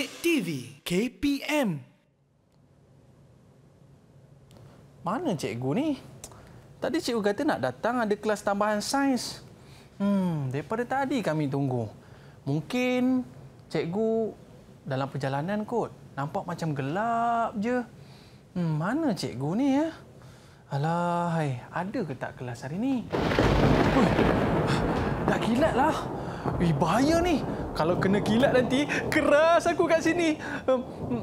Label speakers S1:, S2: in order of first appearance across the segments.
S1: Didik TV KPM.
S2: Mana cikgu ni? Tadi cikgu kata nak datang ada kelas tambahan sains. Daripada tadi kami tunggu. Mungkin cikgu dalam perjalanan kot. Nampak macam gelap je. Mana cikgu ni ya? Alahai, ada ke tak kelas hari ni? Dah kilat lah. Bahaya ni. Kalau kena kilat nanti, keras aku kat sini.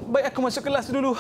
S2: Baik aku masuk kelas dulu.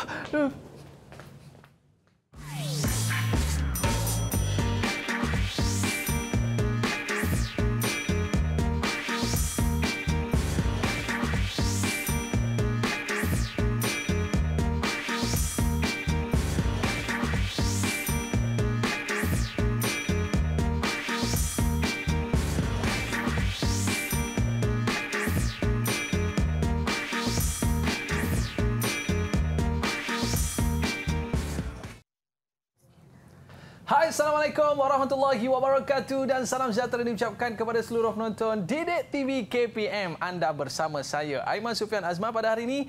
S2: Hai, Assalamualaikum warahmatullahi wabarakatuh dan salam sejahtera diucapkan kepada seluruh penonton Didik TV KPM. Anda bersama saya, Aiman Sufian Azman, pada hari ini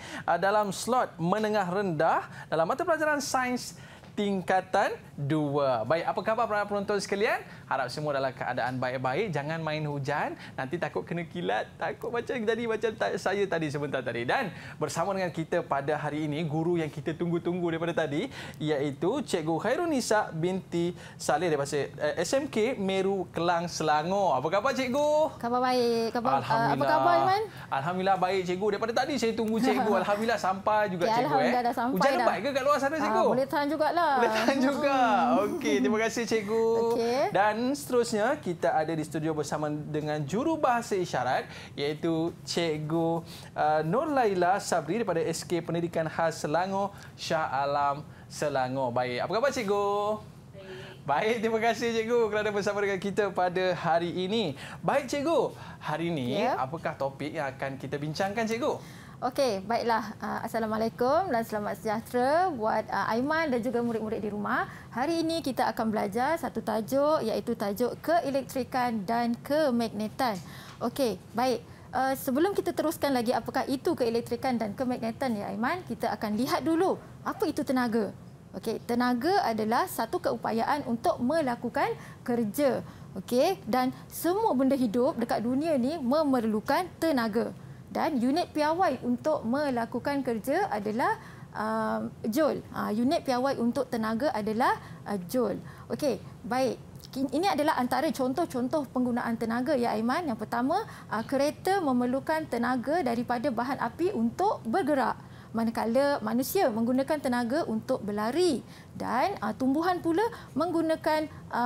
S2: dalam slot menengah rendah dalam mata pelajaran sains tingkatan 2. Baik, apa khabar para penonton sekalian? Harap semua dalam keadaan baik-baik. Jangan main hujan, nanti takut kena kilat, takut macam saya tadi sebentar tadi. Dan bersama dengan kita pada hari ini, guru yang kita tunggu-tunggu daripada tadi, iaitu Cikgu Khairunisa binti Saleh daripada SMK Meru Kelang, Selangor. Apa khabar cikgu?
S3: Khabar baik.
S2: Alhamdulillah.
S3: Apa khabar Aiman?
S2: Alhamdulillah baik cikgu. Daripada tadi saya tunggu cikgu. Alhamdulillah sampai juga cikgu.
S3: Alhamdulillah dah sampai.
S2: Hujan lebat ke kat luar sana cikgu?
S3: Boleh tahan jugalah.
S2: Boleh tahan juga. Okey, terima kasih cikgu.
S3: Okey.
S2: Dan seterusnya kita ada di studio bersama dengan juru bahasa isyarat iaitu Cikgu Nur Laila Sabri daripada SK Pendidikan Khas Selangor, Shah Alam, Selangor. Baik, apa khabar cikgu? Baik, terima kasih cikgu kerana bersama dengan kita pada hari ini. Baik cikgu, hari ini apakah topik yang akan kita bincangkan cikgu?
S3: Okey, baiklah. Assalamualaikum dan selamat sejahtera buat Aiman dan juga murid-murid di rumah. Hari ini kita akan belajar satu tajuk iaitu tajuk keelektrikan dan kemagnetan. Okey, baik. Sebelum kita teruskan lagi apakah itu keelektrikan dan kemagnetan ya Aiman, kita akan lihat dulu apa itu tenaga. Okey, tenaga adalah satu keupayaan untuk melakukan kerja. Okey, dan semua benda hidup dekat dunia ni memerlukan tenaga. Dan unit piawai untuk melakukan kerja adalah joule. Unit piawai untuk tenaga adalah joule. Okey, baik. Ini adalah antara contoh-contoh penggunaan tenaga ya Aiman. Yang pertama, kereta memerlukan tenaga daripada bahan api untuk bergerak. Manakala manusia menggunakan tenaga untuk berlari dan tumbuhan pula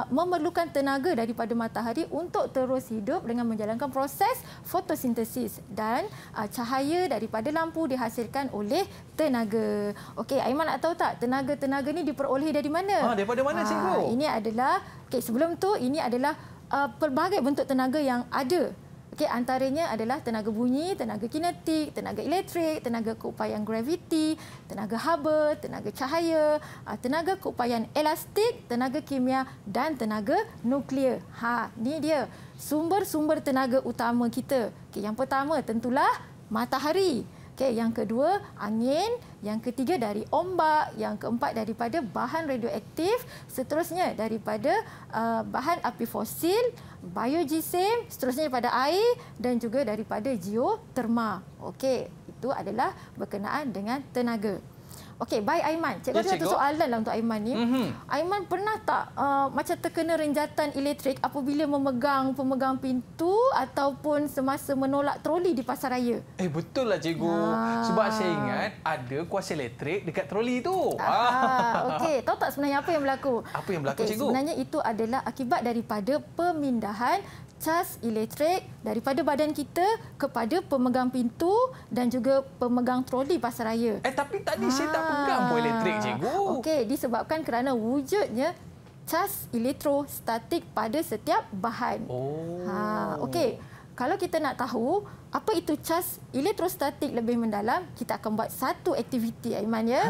S3: memerlukan tenaga daripada matahari untuk terus hidup dengan menjalankan proses fotosintesis dan cahaya daripada lampu dihasilkan oleh tenaga. Okey, Aiman nak tahu tak tenaga-tenaga ni diperoleh dari mana?
S2: Daripada mana cikgu?
S3: Ini adalah sebelum tu ini adalah pelbagai bentuk tenaga yang ada. Okey, antaranya adalah tenaga bunyi, tenaga kinetik, tenaga elektrik, tenaga keupayaan graviti, tenaga haba, tenaga cahaya, tenaga keupayaan elastik, tenaga kimia dan tenaga nuklear. Ni dia sumber-sumber tenaga utama kita. Okey, yang pertama tentulah matahari. Okey, yang kedua angin, yang ketiga dari ombak, yang keempat daripada bahan radioaktif, seterusnya daripada bahan api fosil, biogeosim, seterusnya daripada air dan juga daripada geoterma. Okey, itu adalah berkenaan dengan tenaga. Okey, baik Aiman. Cikgu ada satu soalan lah untuk Aiman ni. Aiman pernah tak macam terkena renjatan elektrik apabila memegang pemegang pintu ataupun semasa menolak troli di pasar raya?
S2: Betul lah cikgu. Sebab saya ingat ada kuasa elektrik dekat troli tu.
S3: Okey, tahu tak sebenarnya apa yang berlaku?
S2: Apa yang berlaku cikgu?
S3: Sebenarnya itu adalah akibat daripada pemindahan cas elektrik daripada badan kita kepada pemegang pintu dan juga pemegang troli pasar raya.
S2: Tapi tadi saya tak pegang pun elektrik cikgu.
S3: Okey, disebabkan kerana wujudnya cas elektrostatik pada setiap bahan. Okey, kalau kita nak tahu apa itu cas elektrostatik lebih mendalam, kita akan buat satu aktiviti Aiman ya.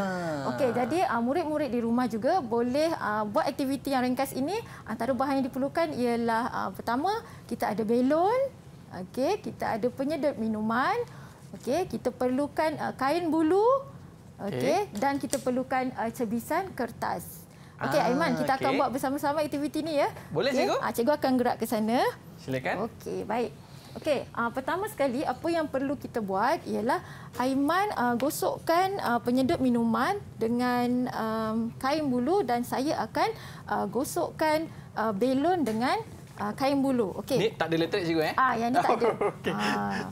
S3: Okey, jadi murid-murid di rumah juga boleh buat aktiviti yang ringkas ini. Antara bahan yang diperlukan ialah pertama kita ada belon, okey, kita ada penyedut minuman, Okey, kita perlukan kain bulu. Okey, dan kita perlukan cebisan kertas. Okey, Aiman, kita akan buat bersama-sama aktiviti ni ya.
S2: Boleh, Cikgu?
S3: Cikgu akan gerak ke sana.
S2: Silakan.
S3: Okey, baik. Okey, pertama sekali apa yang perlu kita buat ialah Aiman gosokkan penyedut minuman dengan kain bulu dan saya akan gosokkan belon dengan kain bulu. Okey.
S2: Ni tak ada elektrik cikgu
S3: yang ni tak ada.
S2: Okey.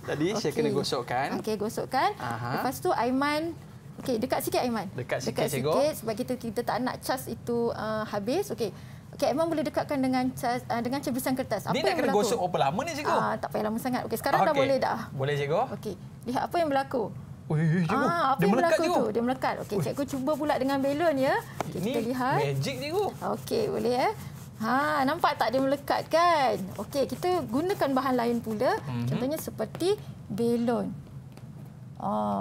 S2: Tadi saya kena gosokkan.
S3: Okey, gosokkan. Lepas tu Aiman dekat sikit Aiman.
S2: Dekat sikit cikgu.
S3: Sebab kita tak nak cas itu habis. Okey. Okey, Aiman boleh dekatkan dengan dengan cebisan kertas.
S2: Apa yang kena gosok berapa lama ni cikgu?
S3: Tak payah lama sangat. Okey, sekarang dah boleh dah.
S2: Boleh cikgu.
S3: Okey. Lihat apa yang berlaku.
S2: Cikgu.
S3: Apa
S2: Dia
S3: yang
S2: melekat
S3: berlaku
S2: cikgu.
S3: tu? Dia melekat. Okey, cikgu cuba pula dengan belon ya.
S2: Ini
S3: kita lihat.
S2: Magic cikgu.
S3: Okey, boleh ya. Nampak tak dia melekat kan? Okey, kita gunakan bahan lain pula. Contohnya seperti belon.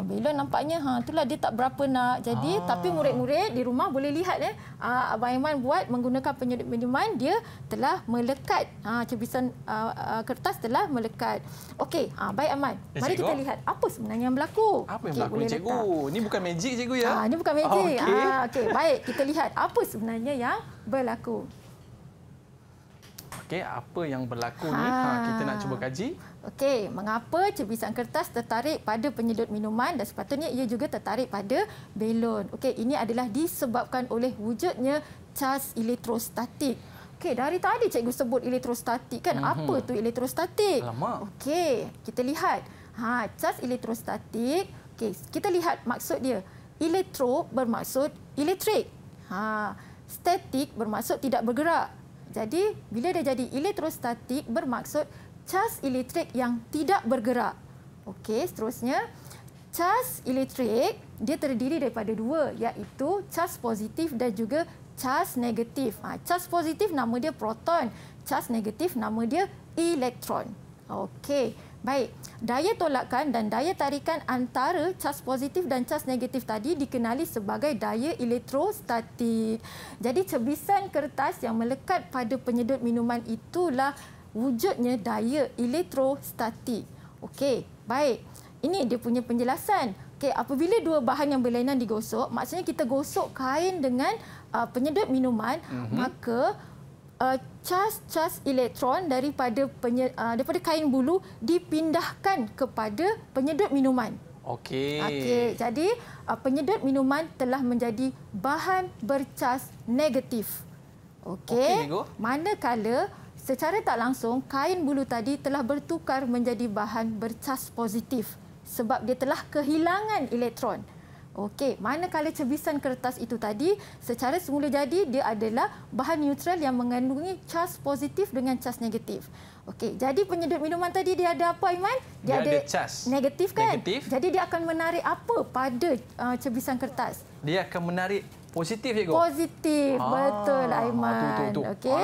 S3: Belon nampaknya itulah dia tak berapa nak jadi, tapi murid-murid di rumah boleh lihat Abang Aiman buat menggunakan penyedut minuman, dia telah melekat. Cebisan kertas telah melekat. Okey, baik Aiman. Mari kita lihat apa sebenarnya yang berlaku.
S2: Apa yang berlaku cikgu? Ini bukan magic cikgu ya?
S3: Ini bukan magic. Okey, baik, kita lihat apa sebenarnya yang berlaku.
S2: Okey, apa yang berlaku ni? Kita nak cuba kaji.
S3: Okey, mengapa cebisan kertas tertarik pada penyedut minuman dan sepatutnya ia juga tertarik pada belon? Okey, ini adalah disebabkan oleh wujudnya cas elektrostatik. Okey, dari tadi cikgu sebut elektrostatik kan? Apa tu elektrostatik?
S2: Alamak.
S3: Okey, kita lihat. Cas elektrostatik. Okey, kita lihat maksud dia. Elektro bermaksud elektrik. Statik bermaksud tidak bergerak. Jadi, bila dia jadi elektrostatik bermaksud cas elektrik yang tidak bergerak. Okey, seterusnya cas elektrik dia terdiri daripada dua, iaitu cas positif dan juga cas negatif. Cas positif nama dia proton, cas negatif nama dia elektron. Okey, baik. Daya tolakan dan daya tarikan antara cas positif dan cas negatif tadi dikenali sebagai daya elektrostatik. Jadi cebisan kertas yang melekat pada penyedut minuman itulah wujudnya daya elektrostatik. Okey, baik. Ini dia punya penjelasan. Okey, apabila dua bahan yang berlainan digosok, maksudnya kita gosok kain dengan penyedut minuman, maka cas-cas elektron daripada kain bulu dipindahkan kepada penyedut minuman. Okey, jadi penyedut minuman telah menjadi bahan bercas negatif. Okey, manakala secara tak langsung, kain bulu tadi telah bertukar menjadi bahan bercas positif sebab dia telah kehilangan elektron. Okey, manakala cebisan kertas itu tadi secara semula jadi dia adalah bahan neutral yang mengandungi cas positif dengan cas negatif. Okey, jadi penyedut minuman tadi dia ada apa Aiman?
S2: Dia ada cas
S3: negatif kan?
S2: Negatif.
S3: Jadi dia akan menarik apa pada cebisan kertas?
S2: Dia akan menarik positif cikgu.
S3: Positif, betul Aiman. Okey.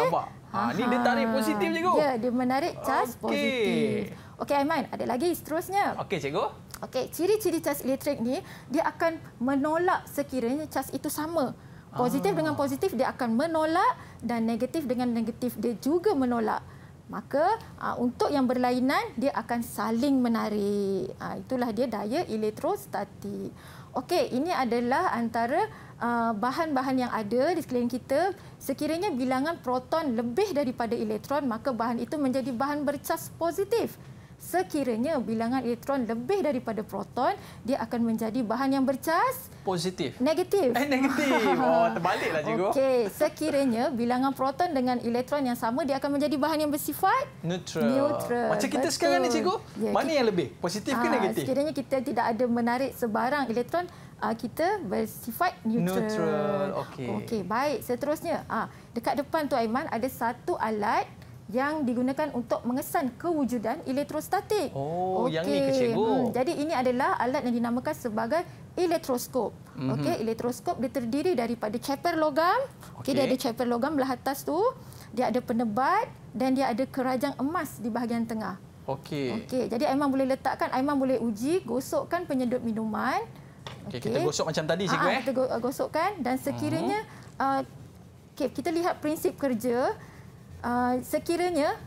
S2: Ni dia tarik positif cikgu.
S3: Ya, dia menarik cas positif. Okey Aiman, ada lagi seterusnya.
S2: Okey cikgu.
S3: Okey, ciri-ciri cas elektrik ni dia akan menolak sekiranya cas itu sama. Positif dengan positif dia akan menolak dan negatif dengan negatif dia juga menolak. Maka untuk yang berlainan dia akan saling menarik. Itulah dia daya elektrostatik. Okey, ini adalah antara bahan-bahan yang ada di sekeliling kita. Sekiranya bilangan proton lebih daripada elektron, maka bahan itu menjadi bahan bercas positif. Sekiranya bilangan elektron lebih daripada proton, dia akan menjadi bahan yang bercas
S2: positif.
S3: Negatif.
S2: Negatif. Terbaliklah cikgu.
S3: Okey, sekiranya bilangan proton dengan elektron yang sama, dia akan menjadi bahan yang bersifat neutral.
S2: Macam kita sekarang ni cikgu, mana yang lebih? Positif ke negatif?
S3: Sekiranya kita tidak ada menarik sebarang elektron, kita bersifat neutral. Okey, baik. Seterusnya, dekat depan tu Aiman ada satu alat yang digunakan untuk mengesan kewujudan elektrostatik.
S2: Yang ni ke cikgu?
S3: Jadi ini adalah alat yang dinamakan sebagai elektroskop. Okey, elektroskop dia terdiri daripada ceper logam. Okey, dia ada ceper logam belah atas tu. Dia ada penebat dan dia ada kerajang emas di bahagian tengah. Okey, jadi Aiman boleh letakkan, Aiman boleh uji gosokkan penyedut minuman.
S2: Okey, kita gosok macam tadi cikgu
S3: Kita gosokkan dan sekiranya kita lihat prinsip kerja. Sekiranya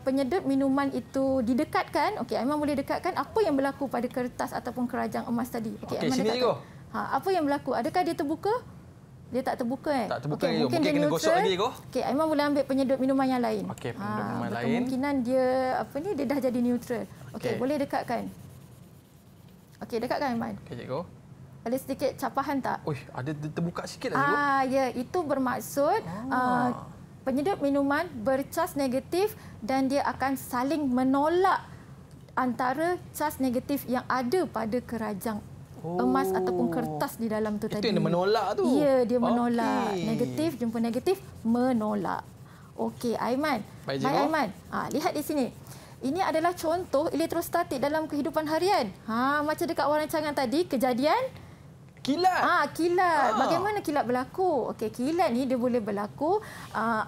S3: penyedut minuman itu didekatkan, okey, Aiman boleh dekatkan apa yang berlaku pada kertas ataupun kerajang emas tadi.
S2: Okey,
S3: Aiman
S2: sini cikgu.
S3: apa yang berlaku? Adakah dia terbuka? Dia tak terbuka
S2: Tak terbuka,
S3: okey,
S2: mungkin kena
S3: neutral.
S2: gosok lagi, cikgu.
S3: Okey, Aiman boleh ambil penyedut minuman yang lain.
S2: Okey, penyedut minuman lain.
S3: Kemungkinan dia dia dah jadi neutral. Okey,
S2: Okey.
S3: boleh dekatkan. Okey, dekatkan Aiman.
S2: Okey, cikgu.
S3: Ada sedikit capahan tak?
S2: Ui, ada terbuka sikit lah, cikgu.
S3: Ya, itu bermaksud penyedut minuman bercas negatif dan dia akan saling menolak antara cas negatif yang ada pada kerajang emas ataupun kertas di dalam tu tadi.
S2: Itu yang dia menolak tu?
S3: Ya, dia menolak.
S2: Okey.
S3: Negatif jumpa negatif, menolak. Okey, Aiman.
S2: Baik,
S3: Baik,
S2: cikgu.
S3: Aiman. Lihat di sini. Ini adalah contoh elektrostatik dalam kehidupan harian. Macam dekat rancangan tadi, kejadian
S2: Kilat.
S3: kilat. Bagaimana kilat berlaku? Okey, kilat ni dia boleh berlaku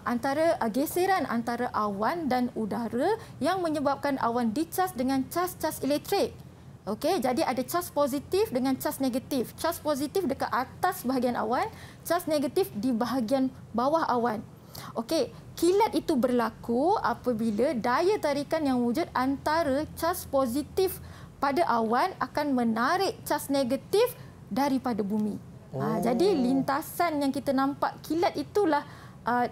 S3: antara geseran antara awan dan udara yang menyebabkan awan dicas dengan cas-cas elektrik. Okey, jadi ada cas positif dengan cas negatif. Cas positif dekat atas bahagian awan, cas negatif di bahagian bawah awan. Okey, kilat itu berlaku apabila daya tarikan yang wujud antara cas positif pada awan akan menarik cas negatif daripada bumi. Jadi lintasan yang kita nampak kilat itulah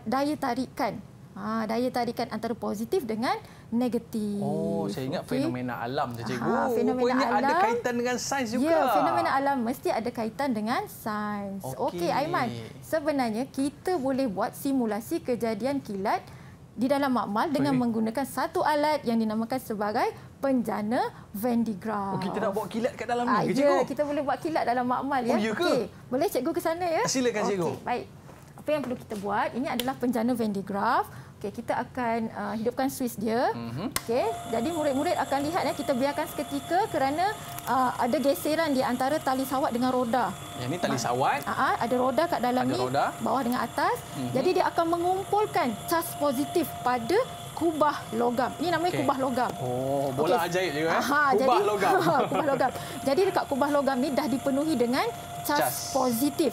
S3: daya tarikan. Daya tarikan antara positif dengan negatif.
S2: Saya ingat fenomena alam je, cikgu.
S3: Fenomena
S2: Rupanya
S3: alam
S2: ada kaitan dengan sains juga.
S3: Ya, fenomena alam mesti ada kaitan dengan sains. Okey, Aiman. Sebenarnya kita boleh buat simulasi kejadian kilat di dalam makmal dengan menggunakan satu alat yang dinamakan sebagai penjana Van de Graaff.
S2: Kita nak buat kilat kat dalam ni ke, cikgu?
S3: Ya, kita boleh buat kilat dalam makmal ya.
S2: Ya ke?
S3: Okey, boleh cikgu ke sana ya?
S2: Silakan, cikgu.
S3: Okey, baik. Apa yang perlu kita buat? Ini adalah penjana Van de Graaff. Okey, kita akan hidupkan suis dia. Okey, jadi murid-murid akan lihat kita biarkan seketika kerana ada geseran di antara tali sawat dengan roda.
S2: Yang ni tali sawat.
S3: Ada roda kat dalam
S2: Ada
S3: ni,
S2: roda.
S3: bawah dengan atas. Jadi dia akan mengumpulkan cas positif pada kubah logam. Ini namanya kubah logam.
S2: Bola ajaib juga.
S3: Kubah
S2: logam.
S3: kubah logam. Jadi dekat kubah logam ni dah dipenuhi dengan cas positif.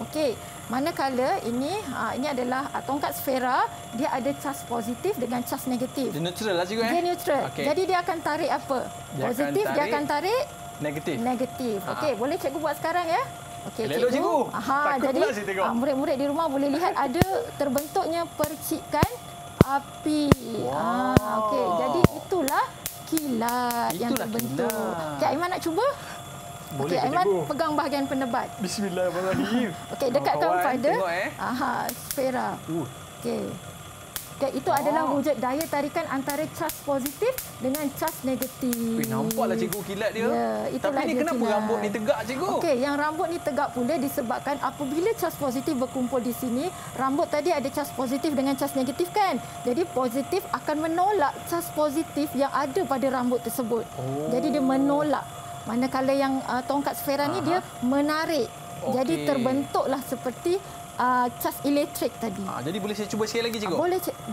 S3: Okey. Manakala ini adalah tongkat sfera, dia ada cas positif dengan cas negatif.
S2: Dia neutral lah, cikgu.
S3: Dia neutral.
S2: Okey.
S3: Jadi dia akan tarik apa? Positif, dia akan tarik
S2: negatif.
S3: negatif. Okey, boleh cikgu buat sekarang ya? Okey,
S2: Elok, cikgu. Takut
S3: jadi
S2: pula saya tengok.
S3: murid-murid di rumah boleh lihat ada terbentuknya percikan api. Okey, jadi itulah kilat yang terbentuk. Okey, Aiman nak cuba? Okey, Aiman pegang bahagian penebat.
S2: Bismillahirrahmanirrahim.
S3: Okey, dekatkan pada
S2: tengok
S3: sfera. Okey. Itu adalah wujud daya tarikan antara cas positif dengan cas negatif.
S2: Nampaklah cikgu kilat dia.
S3: Ya, itulah
S2: Tapi ni
S3: dia
S2: kenapa
S3: kilat.
S2: rambut ni tegak, cikgu?
S3: Okey, yang rambut ni tegak pula disebabkan apabila cas positif berkumpul di sini, rambut tadi ada cas positif dengan cas negatif kan? Jadi positif akan menolak cas positif yang ada pada rambut tersebut. Jadi dia menolak. Manakala yang tongkat sfera ni dia menarik. Jadi terbentuklah seperti cas elektrik tadi.
S2: Jadi boleh saya cuba sekali lagi, cikgu?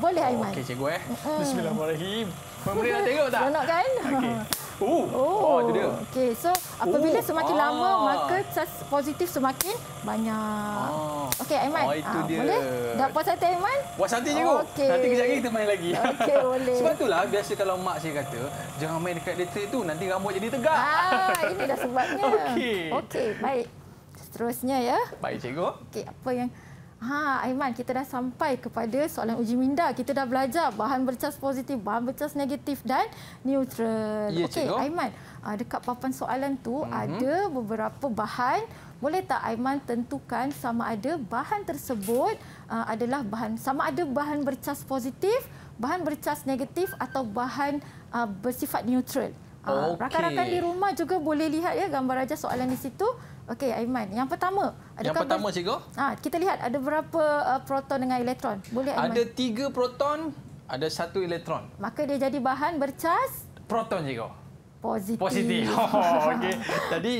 S3: Boleh Aiman.
S2: Okey, cikgu. Bismillahirrahmanirrahim. Murid nak tengok tak?
S3: Seronok kan?
S2: Okey. Itu dia.
S3: Okey, so apabila semakin lama maka cas positif semakin banyak. Okey, Aiman.
S2: Itu dia.
S3: Boleh? Dah puas hati Aiman?
S2: Puas hati, cikgu.
S3: Okey.
S2: Nanti kejap lagi kita main lagi.
S3: Okey, boleh.
S2: Sebab itulah biasa kalau mak saya kata, jangan main dekat elektrik tu, nanti rambut jadi tegak.
S3: Ini dah sebabnya. Okey, baik. Seterusnya ya.
S2: Baik, cikgu.
S3: Okey, apa yang Aiman, kita dah sampai kepada soalan uji minda. Kita dah belajar bahan bercas positif, bahan bercas negatif dan neutral.
S2: Ya,
S3: Okey,
S2: cikgu.
S3: Aiman, dekat papan soalan tu ada beberapa bahan. Boleh tak Aiman tentukan sama ada bahan tersebut adalah sama ada bahan bercas positif, bahan bercas negatif atau bahan bersifat neutral. Rakan-rakan di rumah juga boleh lihat ya gambar raja soalan di situ. Okey, Aiman. Yang pertama.
S2: Yang pertama, cikgu.
S3: Kita lihat ada berapa proton dengan elektron. Boleh, Aiman?
S2: Ada 3 proton, ada 1 elektron.
S3: Maka dia jadi bahan bercas
S2: Proton, cikgu.
S3: positif.
S2: Okey. Tadi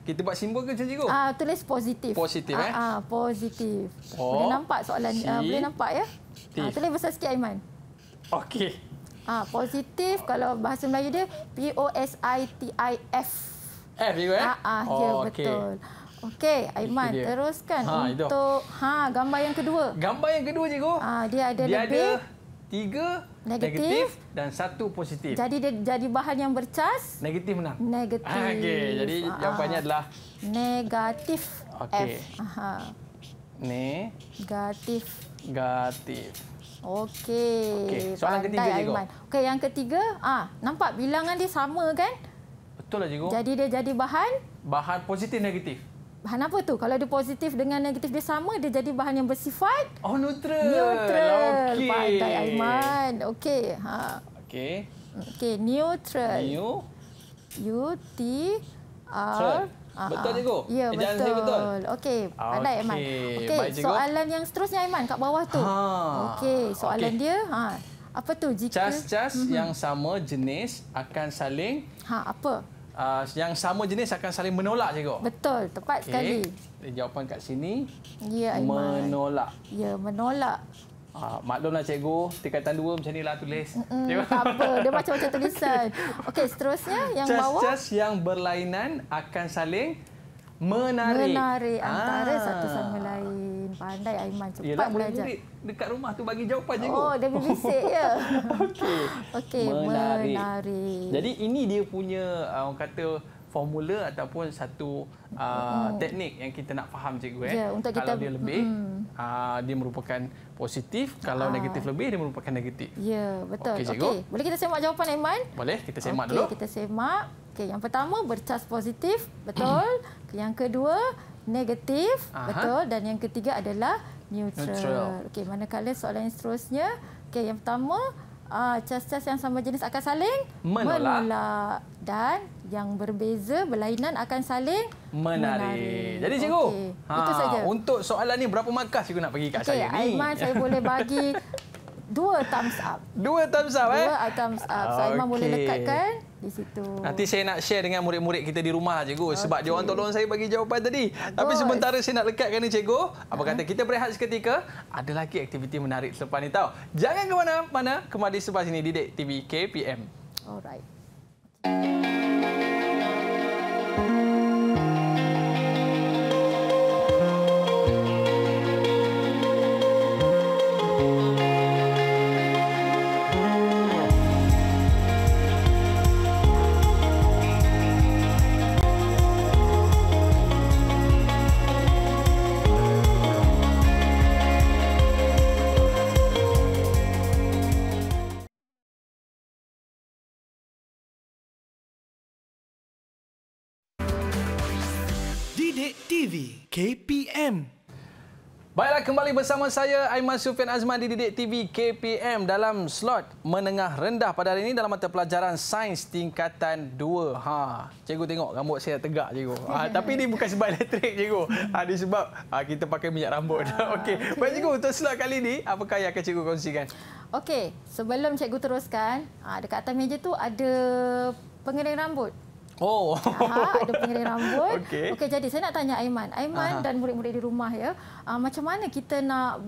S2: kita buat simbol ke, cikgu?
S3: Tulis positif.
S2: Positif,
S3: positif. Boleh nampak soalan? Boleh nampak ya? Tulis besar sikit, Aiman.
S2: Okey.
S3: Positif, kalau bahasa Melayu dia POSITIF.
S2: F juga
S3: Ya, betul. Okey, Aiman, teruskan untuk gambar yang kedua.
S2: Gambar yang kedua, cikgu.
S3: Dia ada lebih
S2: 3
S3: Negatif.
S2: negatif dan 1 positif.
S3: Jadi dia jadi bahan yang bercas.
S2: Negatif menang.
S3: Negatif.
S2: Okey, jadi jawapannya adalah
S3: negatif.
S2: Okey.
S3: F. Negatif.
S2: Negatif.
S3: Okey.
S2: Soalan ketiga, cikgu.
S3: Okey, yang ketiga, nampak bilangan dia sama kan?
S2: Betul lah, cikgu.
S3: Jadi dia jadi
S2: bahan positif negatif.
S3: bahan apa tu? Kalau dia positif dengan negatif dia sama, dia jadi bahan yang bersifat
S2: neutral.
S3: Neutral.
S2: Okey.
S3: Pandai Aiman. Okey.
S2: Okey.
S3: Okey, neutral. U-T-R.
S2: Betul, cikgu?
S3: Ya,
S2: Ejaan saya betul?
S3: Okey, pandai Aiman. Okey,
S2: Baik, cikgu.
S3: soalan yang seterusnya Aiman kat bawah tu. Okey, soalan dia apa tu? Jika
S2: Cas-cas yang sama jenis akan saling
S3: apa?
S2: Yang sama jenis akan saling menolak, cikgu.
S3: Betul, tepat sekali.
S2: Jawapan kat sini.
S3: Ya, Aiman.
S2: Menolak.
S3: Ya, menolak.
S2: Maklumlah, cikgu, tingkatan 2 macam inilah tulis.
S3: Tak apa, dia macam-macam tulisan. Okey, seterusnya yang bawah.
S2: Cas-cas yang berlainan akan saling menarik.
S3: Menarik antara satu sama lain. Pandai Aiman, cepat
S2: Yelah,
S3: belajar.
S2: murid-murid dekat rumah tu bagi jawapan, cikgu.
S3: Oh, dia berbisik ya. Okey,
S2: menarik.
S3: menarik.
S2: Jadi ini dia punya orang kata formula ataupun satu teknik yang kita nak faham, cikgu.
S3: Ya, untuk
S2: kalau
S3: kita,
S2: dia lebih, dia merupakan positif. Kalau negatif lebih, dia merupakan negatif.
S3: Ya, betul.
S2: Okey, cikgu.
S3: Okey, boleh kita semak jawapan Aiman?
S2: Boleh, kita semak dulu.
S3: Okey, kita semak. Okey, yang pertama bercas positif, betul. Yang kedua negatif, betul. Dan yang ketiga adalah neutral. Okey, manakala soalan yang seterusnya, okey, yang pertama cas-cas yang sama jenis akan saling menolak dan yang berbeza berlainan akan saling menarik.
S2: Jadi cikgu,
S3: itu saja.
S2: Untuk soalan ni berapa markah cikgu nak bagi kat saya ni?
S3: Aiman, saya boleh bagi 2 thumbs up.
S2: 2 thumbs up
S3: 2 thumbs up. So Aiman boleh lekatkan di situ.
S2: Nanti saya nak share dengan murid-murid kita di rumah, cikgu. Sebab dia orang tolong saya bagi jawapan tadi. Tapi sementara saya nak lekatkan ni, cikgu. Apa kata kita berehat seketika? Ada lagi aktiviti menarik selepas ni tahu. Jangan ke mana-mana. Kembali selepas ini di Didik TV KPM.
S3: Alright.
S1: Didik TV KPM.
S2: Baiklah, kembali bersama saya Aiman Sufian Azman di Didik TV KPM dalam slot menengah rendah pada hari ini dalam mata pelajaran sains tingkatan 2. Cikgu tengok rambut saya tegak, cikgu. Tapi ini bukan sebab elektrik, cikgu. Ini sebab kita pakai minyak rambut. Okey. Baik, cikgu, untuk slot kali ini apakah yang akan cikgu kongsikan?
S3: Okey, sebelum cikgu teruskan, dekat atas meja tu ada pengering rambut. Ada pengering rambut. Okey, jadi saya nak tanya Aiman dan murid-murid di rumah ya, macam mana kita nak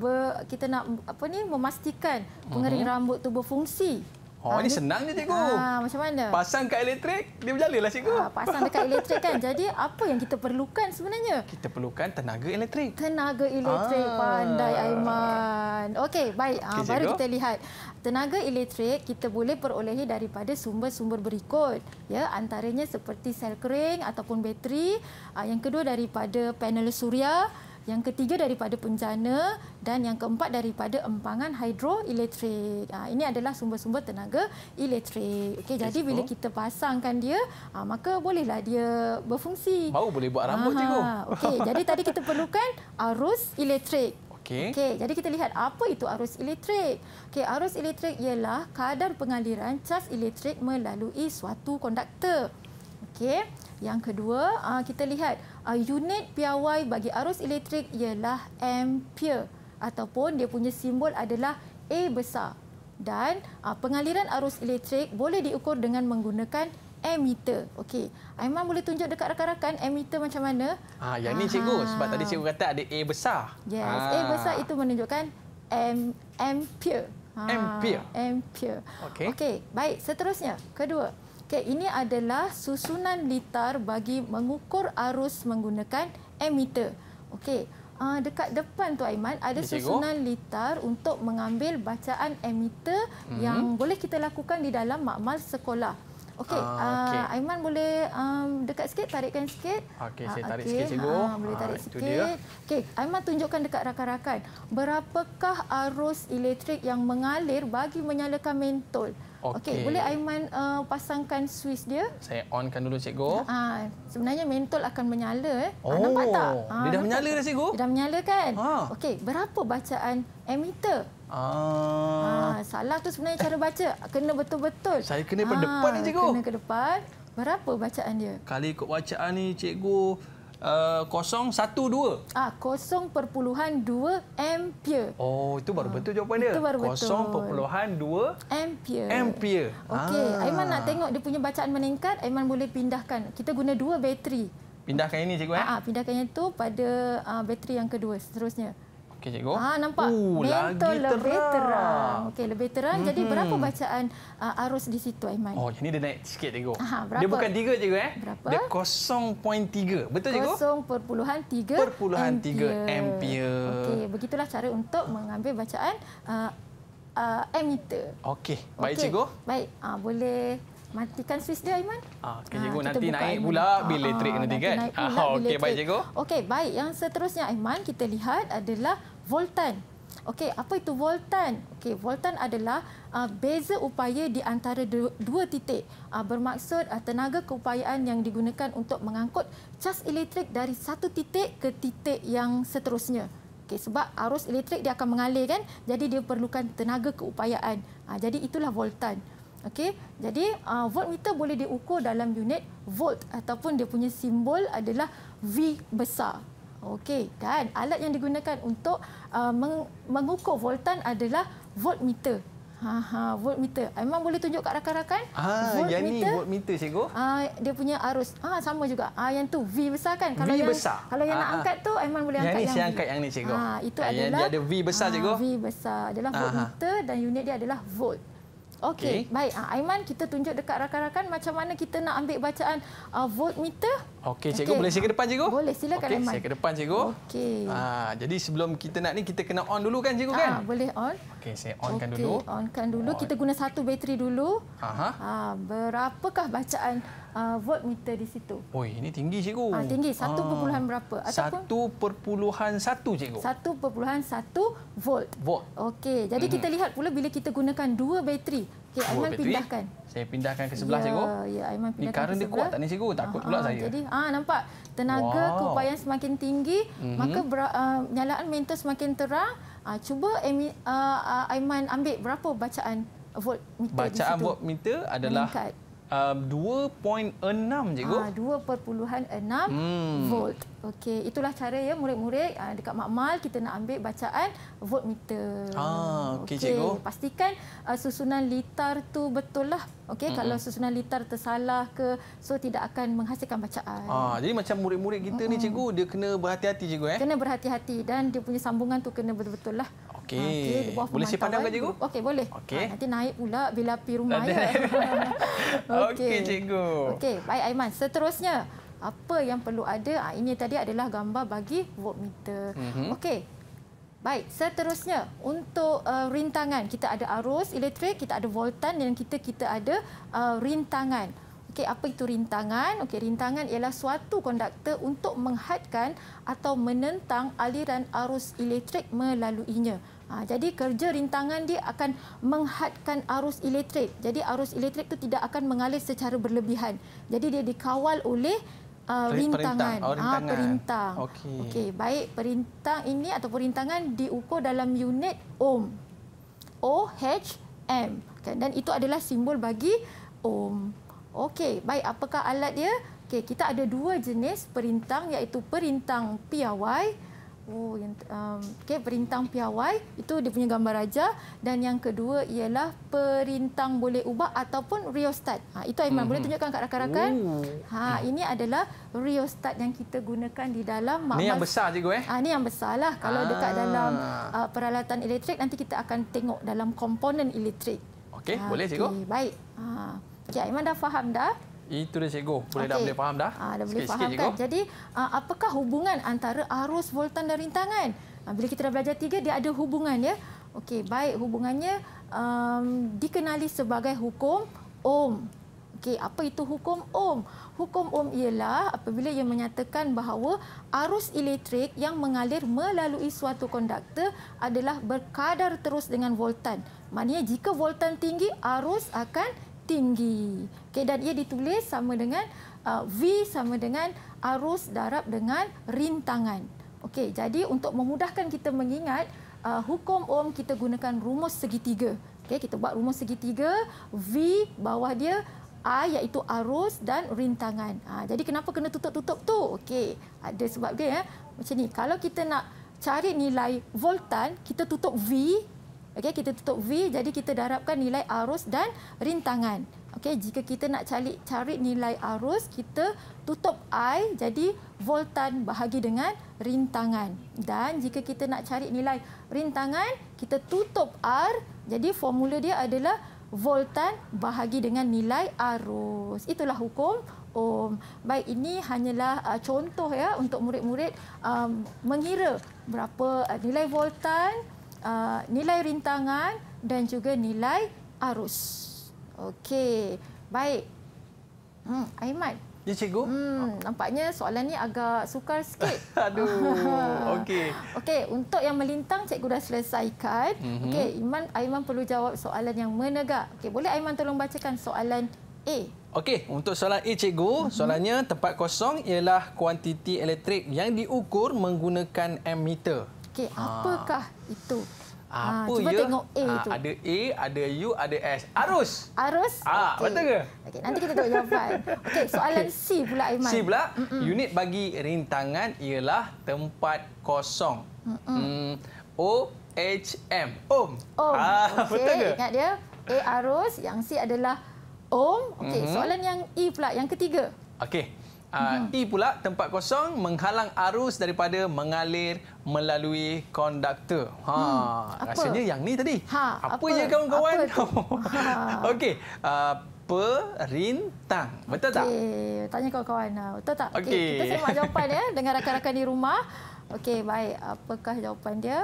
S3: memastikan pengering rambut tu berfungsi?
S2: Ini senang je, cikgu.
S3: Macam mana?
S2: Pasang kat elektrik, dia berjalalah, cikgu.
S3: Pasang dekat elektrik kan. Jadi apa yang kita perlukan sebenarnya?
S2: Kita perlukan tenaga elektrik.
S3: Tenaga elektrik. Pandai Aiman. Okey, baik. Baru kita lihat. Tenaga elektrik kita boleh perolehi daripada sumber-sumber berikut. Ya, antaranya seperti sel kering ataupun bateri. Yang kedua daripada panel suria. Yang ketiga daripada penjana dan yang keempat daripada empangan hidroelektrik. Ini adalah sumber-sumber tenaga elektrik. Okey, jadi bila kita pasangkan dia, maka bolehlah dia berfungsi.
S2: Baru boleh buat rambut, cikgu.
S3: Okey, jadi tadi kita perlukan arus elektrik.
S2: Okey,
S3: jadi kita lihat apa itu arus elektrik. Okey, arus elektrik ialah kadar pengaliran cas elektrik melalui suatu konduktor. Okey, yang kedua, kita lihat unit piawai bagi arus elektrik ialah ampere ataupun dia punya simbol adalah A besar. Dan pengaliran arus elektrik boleh diukur dengan menggunakan ammeter. Okey, Aiman boleh tunjuk dekat rakan-rakan ammeter macam mana?
S2: Yang ni, cikgu, sebab tadi cikgu kata ada A besar.
S3: Yes, A besar itu menunjukkan ampere. Ampere. Okey, baik, seterusnya. Kedua. Okey, ini adalah susunan litar bagi mengukur arus menggunakan ammeter. Okey, dekat depan tu Aiman ada
S2: Cikgu.
S3: susunan litar untuk mengambil bacaan emitter yang boleh kita lakukan di dalam makmal sekolah. Okey,
S2: okey.
S3: Aiman boleh dekat sikit, tarikkan sikit.
S2: Okey, saya tarik sikit cikgu.
S3: Boleh tarik
S2: Itu
S3: sikit.
S2: dia.
S3: Okey, Aiman tunjukkan dekat rakan-rakan. Berapakah arus elektrik yang mengalir bagi menyalakan mentol? Okey, boleh Aiman pasangkan switch dia?
S2: Saya onkan dulu cikgu.
S3: Sebenarnya mentol akan menyala. Nampak tak?
S2: Dia dah menyala dah cikgu.
S3: Dia dah menyala kan?
S2: Ha.
S3: Okey, berapa bacaan emitter? Salah tu sebenarnya cara baca. Kena betul-betul.
S2: Saya kena pada depan ni cikgu.
S3: Kena ke depan. Berapa bacaan dia?
S2: Kali ikut bacaan ni cikgu 012.
S3: 0.2 ampere.
S2: Oh, itu baru betul jawapan dia.
S3: Itu baru betul.
S2: 0.2 ampere.
S3: Okey, Aiman nak tengok dia punya bacaan meningkat, Aiman boleh pindahkan. Kita guna 2 bateri.
S2: Pindahkan ini cikgu
S3: Pindahkan yang tu pada bateri yang kedua seterusnya.
S2: Okey cikgu.
S3: Nampak? Mentol lebih terang. Okey, lebih terang. Jadi berapa bacaan arus di situ Aiman?
S2: Oh, ini dia naik sikit cikgu.
S3: Berapa?
S2: Dia bukan 3 cikgu
S3: Berapa?
S2: Dia 0.3. Betul cikgu?
S3: 0.3
S2: ampere.
S3: Okey, begitulah cara untuk mengambil bacaan emitter.
S2: Okey, baik cikgu.
S3: Baik, boleh matikan switch dia Aiman.
S2: Okey cikgu,
S3: kita
S2: nanti
S3: buka
S2: naik
S3: Aiman.
S2: pula bil elektrik nanti kan.
S3: Naik pula bil
S2: Okey, baik
S3: elektrik.
S2: cikgu.
S3: Okey, baik. Yang seterusnya Aiman kita lihat adalah voltan. Okey, apa itu voltan? Okey, voltan adalah beza upaya di antara dua titik. Bermaksud tenaga keupayaan yang digunakan untuk mengangkut cas elektrik dari satu titik ke titik yang seterusnya. Okey, sebab arus elektrik dia akan mengalir kan, jadi dia perlukan tenaga keupayaan. Jadi itulah voltan. Okey, jadi voltmeter boleh diukur dalam unit volt ataupun dia punya simbol adalah V besar. Okey, dan alat yang digunakan untuk mengukur voltan adalah voltmeter. Voltmeter. Aiman boleh tunjuk kat rakan-rakan?
S2: Yang ni voltmeter cikgu.
S3: Dia punya arus. Sama juga. Yang tu V besar kan? Kalau
S2: V
S3: yang
S2: besar.
S3: Kalau yang nak angkat tu Aiman boleh angkat
S2: yang ni. Saya
S3: V.
S2: angkat yang ni cikgu.
S3: Itu
S2: yang
S3: adalah
S2: dia ada V besar cikgu.
S3: V besar adalah voltmeter dan unit dia adalah volt. Okey, baik. Aiman, kita tunjuk dekat rakan-rakan macam mana kita nak ambil bacaan voltmeter.
S2: Okey, cikgu boleh saya ke depan cikgu?
S3: Boleh, silakan Aiman.
S2: Saya ke depan cikgu.
S3: Okey.
S2: Jadi sebelum kita nak ni kita kena on dulu kan cikgu kan?
S3: Boleh on.
S2: Okey, saya onkan dulu.
S3: Onkan dulu. Kita guna satu bateri dulu. Berapakah bacaan voltmeter di situ?
S2: Oh, ini tinggi cikgu.
S3: Tinggi. 1 perpuluhan berapa?
S2: 1.1 cikgu.
S3: 1.1 volt. Okey, jadi kita lihat pula bila kita gunakan 2 bateri. Okey, Aiman pindahkan.
S2: Saya pindahkan ke sebelah cikgu.
S3: Ya, Aiman pindahkan.
S2: Ni current dia kuat tak ni cikgu? Takut pula saya.
S3: Jadi nampak tenaga keupayaan semakin tinggi, maka penyalaan mentol semakin terang. Cuba Aiman ambil berapa bacaan voltmeter di situ?
S2: Bacaan voltmeter adalah 2.6 cikgu.
S3: 2.6 volt. Okey, itulah cara ya murid-murid dekat makmal kita nak ambil bacaan voltmeter.
S2: Okey cikgu.
S3: Pastikan susunan litar tu betul lah. Okey, kalau susunan litar tersalah ke tidak akan menghasilkan bacaan.
S2: Jadi macam murid-murid kita ni cikgu, dia kena berhati-hati cikgu
S3: Kena berhati-hati dan dia punya sambungan tu kena betul-betul lah.
S2: Okey. Boleh saya pandangkan cikgu?
S3: Okey, boleh. Nanti naik pula bila api rumah ya.
S2: Okey cikgu.
S3: Okey, baik Aiman. Seterusnya, apa yang perlu ada? Ini tadi adalah gambar bagi voltmeter. Okey. Baik, seterusnya untuk rintangan. Kita ada arus elektrik, kita ada voltan dan kita ada rintangan. Okey, apa itu rintangan? Okey, rintangan ialah suatu konduktor untuk menghadkan atau menentang aliran arus elektrik melaluinya. Jadi kerja rintangan dia akan menghadkan arus elektrik. Jadi arus elektrik itu tidak akan mengalir secara berlebihan. Jadi dia dikawal oleh rintangan. Perintang. Okey, baik. Perintang ini atau rintangan diukur dalam unit ohm. OHM. Dan itu adalah simbol bagi ohm. Okey, baik. Apakah alat dia? Okey, kita ada 2 jenis perintang iaitu perintang piawai. Perintang piawai itu dia punya gambar raja dan yang kedua ialah perintang boleh ubah ataupun rheostat. Itu Aiman boleh tunjukkan kat rakan-rakan. Ini adalah rheostat yang kita gunakan di dalam makmal.
S2: Ini yang besar cikgu
S3: Ini yang besarlah. Kalau dekat dalam peralatan elektrik nanti kita akan tengok dalam komponen elektrik.
S2: Okey, boleh cikgu.
S3: Baik. Aiman dah faham dah?
S2: Itu dia cikgu. Dah boleh faham dah.
S3: Dah boleh
S2: Sikit-sikit,
S3: faham kan.
S2: cikgu.
S3: Jadi apakah hubungan antara arus, voltan dan rintangan? Bila kita dah belajar 3, dia ada hubungan ya. Okey, baik, hubungannya dikenali sebagai hukum Ohm. Okey, apa itu hukum Ohm? Hukum Ohm ialah apabila ia menyatakan bahawa arus elektrik yang mengalir melalui suatu konduktor adalah berkadar terus dengan voltan. Maknanya jika voltan tinggi, arus akan tinggi. Okey, dan ia ditulis sama dengan V sama dengan arus darab dengan rintangan. Okey, jadi untuk memudahkan kita mengingat hukum Ohm, kita gunakan rumus segitiga. Okey, kita buat rumus segitiga, V bawah dia I iaitu arus dan rintangan. Jadi kenapa kena tutup-tutup tu? Okey, ada sebab dia ya. Macam ni, kalau kita nak cari nilai voltan, kita tutup V. Okey, kita tutup V, jadi kita darabkan nilai arus dan rintangan. Okey, jika kita nak cari nilai arus, kita tutup I, jadi voltan bahagi dengan rintangan. Dan jika kita nak cari nilai rintangan, kita tutup R, jadi formula dia adalah voltan bahagi dengan nilai arus. Itulah hukum Ohm. Baik, ini hanyalah contoh ya untuk murid-murid mengira berapa nilai voltan, nilai rintangan dan juga nilai arus. Okey, baik. Aiman.
S2: Ya, cikgu.
S3: Nampaknya soalan ni agak sukar sikit.
S2: Aduh, okey.
S3: Okey, untuk yang melintang cikgu dah selesaikan. Okey, Aiman perlu jawab soalan yang menegak. Okey, boleh Aiman tolong bacakan soalan A?
S2: Okey, untuk soalan A, cikgu, soalannya tempat kosong ialah kuantiti elektrik yang diukur menggunakan ammeter.
S3: Okey, apakah itu?
S2: Apa
S3: cuba
S2: ya?
S3: tengok A itu.
S2: Ada A, ada U, ada S. Arus.
S3: Arus?
S2: Okay. Betul ke?
S3: Okey, nanti kita tengok jawapan. Okey, soalan C pula Aiman.
S2: C pula, unit bagi rintangan ialah tempat kosong. OHM. Ohm. Betul ke?
S3: Ingat dia. A arus, yang C adalah ohm. Okey, soalan yang E pula, yang ketiga.
S2: Okey. E pula, tempat kosong menghalang arus daripada mengalir melalui konduktor. Rasanya yang ni tadi. Apa ya kawan-kawan? Okey. Perintang. Betul tak?
S3: Okey, tanya kawan-kawan. Betul tak?
S2: Okey.
S3: Kita semak jawapan ya dengan rakan-rakan di rumah. Okey, baik. Apakah jawapan dia?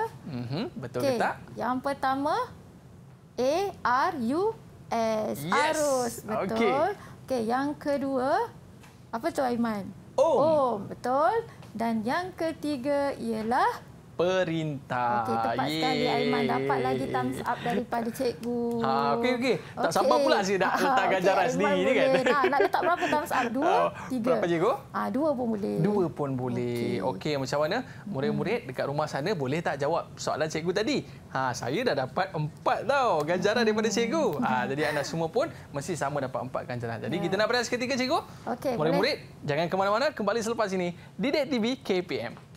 S2: Betul ke tak?
S3: Yang pertama, A-R-U-S.
S2: Yes.
S3: Arus. Betul. Okey, yang kedua, apa tu Aiman?
S2: Ohm.
S3: Betul. Dan yang ketiga ialah
S2: perintah.
S3: Okey, tepat sekali Aiman. Dapat lagi thumbs up daripada cikgu.
S2: Okey. Tak sabar pula saya nak letak ganjaran sendiri ni kan.
S3: Nak letak berapa thumbs up? 2, 3.
S2: Berapa cikgu?
S3: 2 pun boleh.
S2: 2 pun boleh. Okey, macam mana? Murid-murid dekat rumah sana boleh tak jawab soalan cikgu tadi? Saya dah dapat 4 tau ganjaran daripada cikgu. Jadi anda semua pun mesti sama dapat 4 ganjaran. Jadi kita nak berehat seketika cikgu.
S3: Okey,
S2: murid-murid jangan ke mana-mana, kembali selepas ini Didik TV KPM.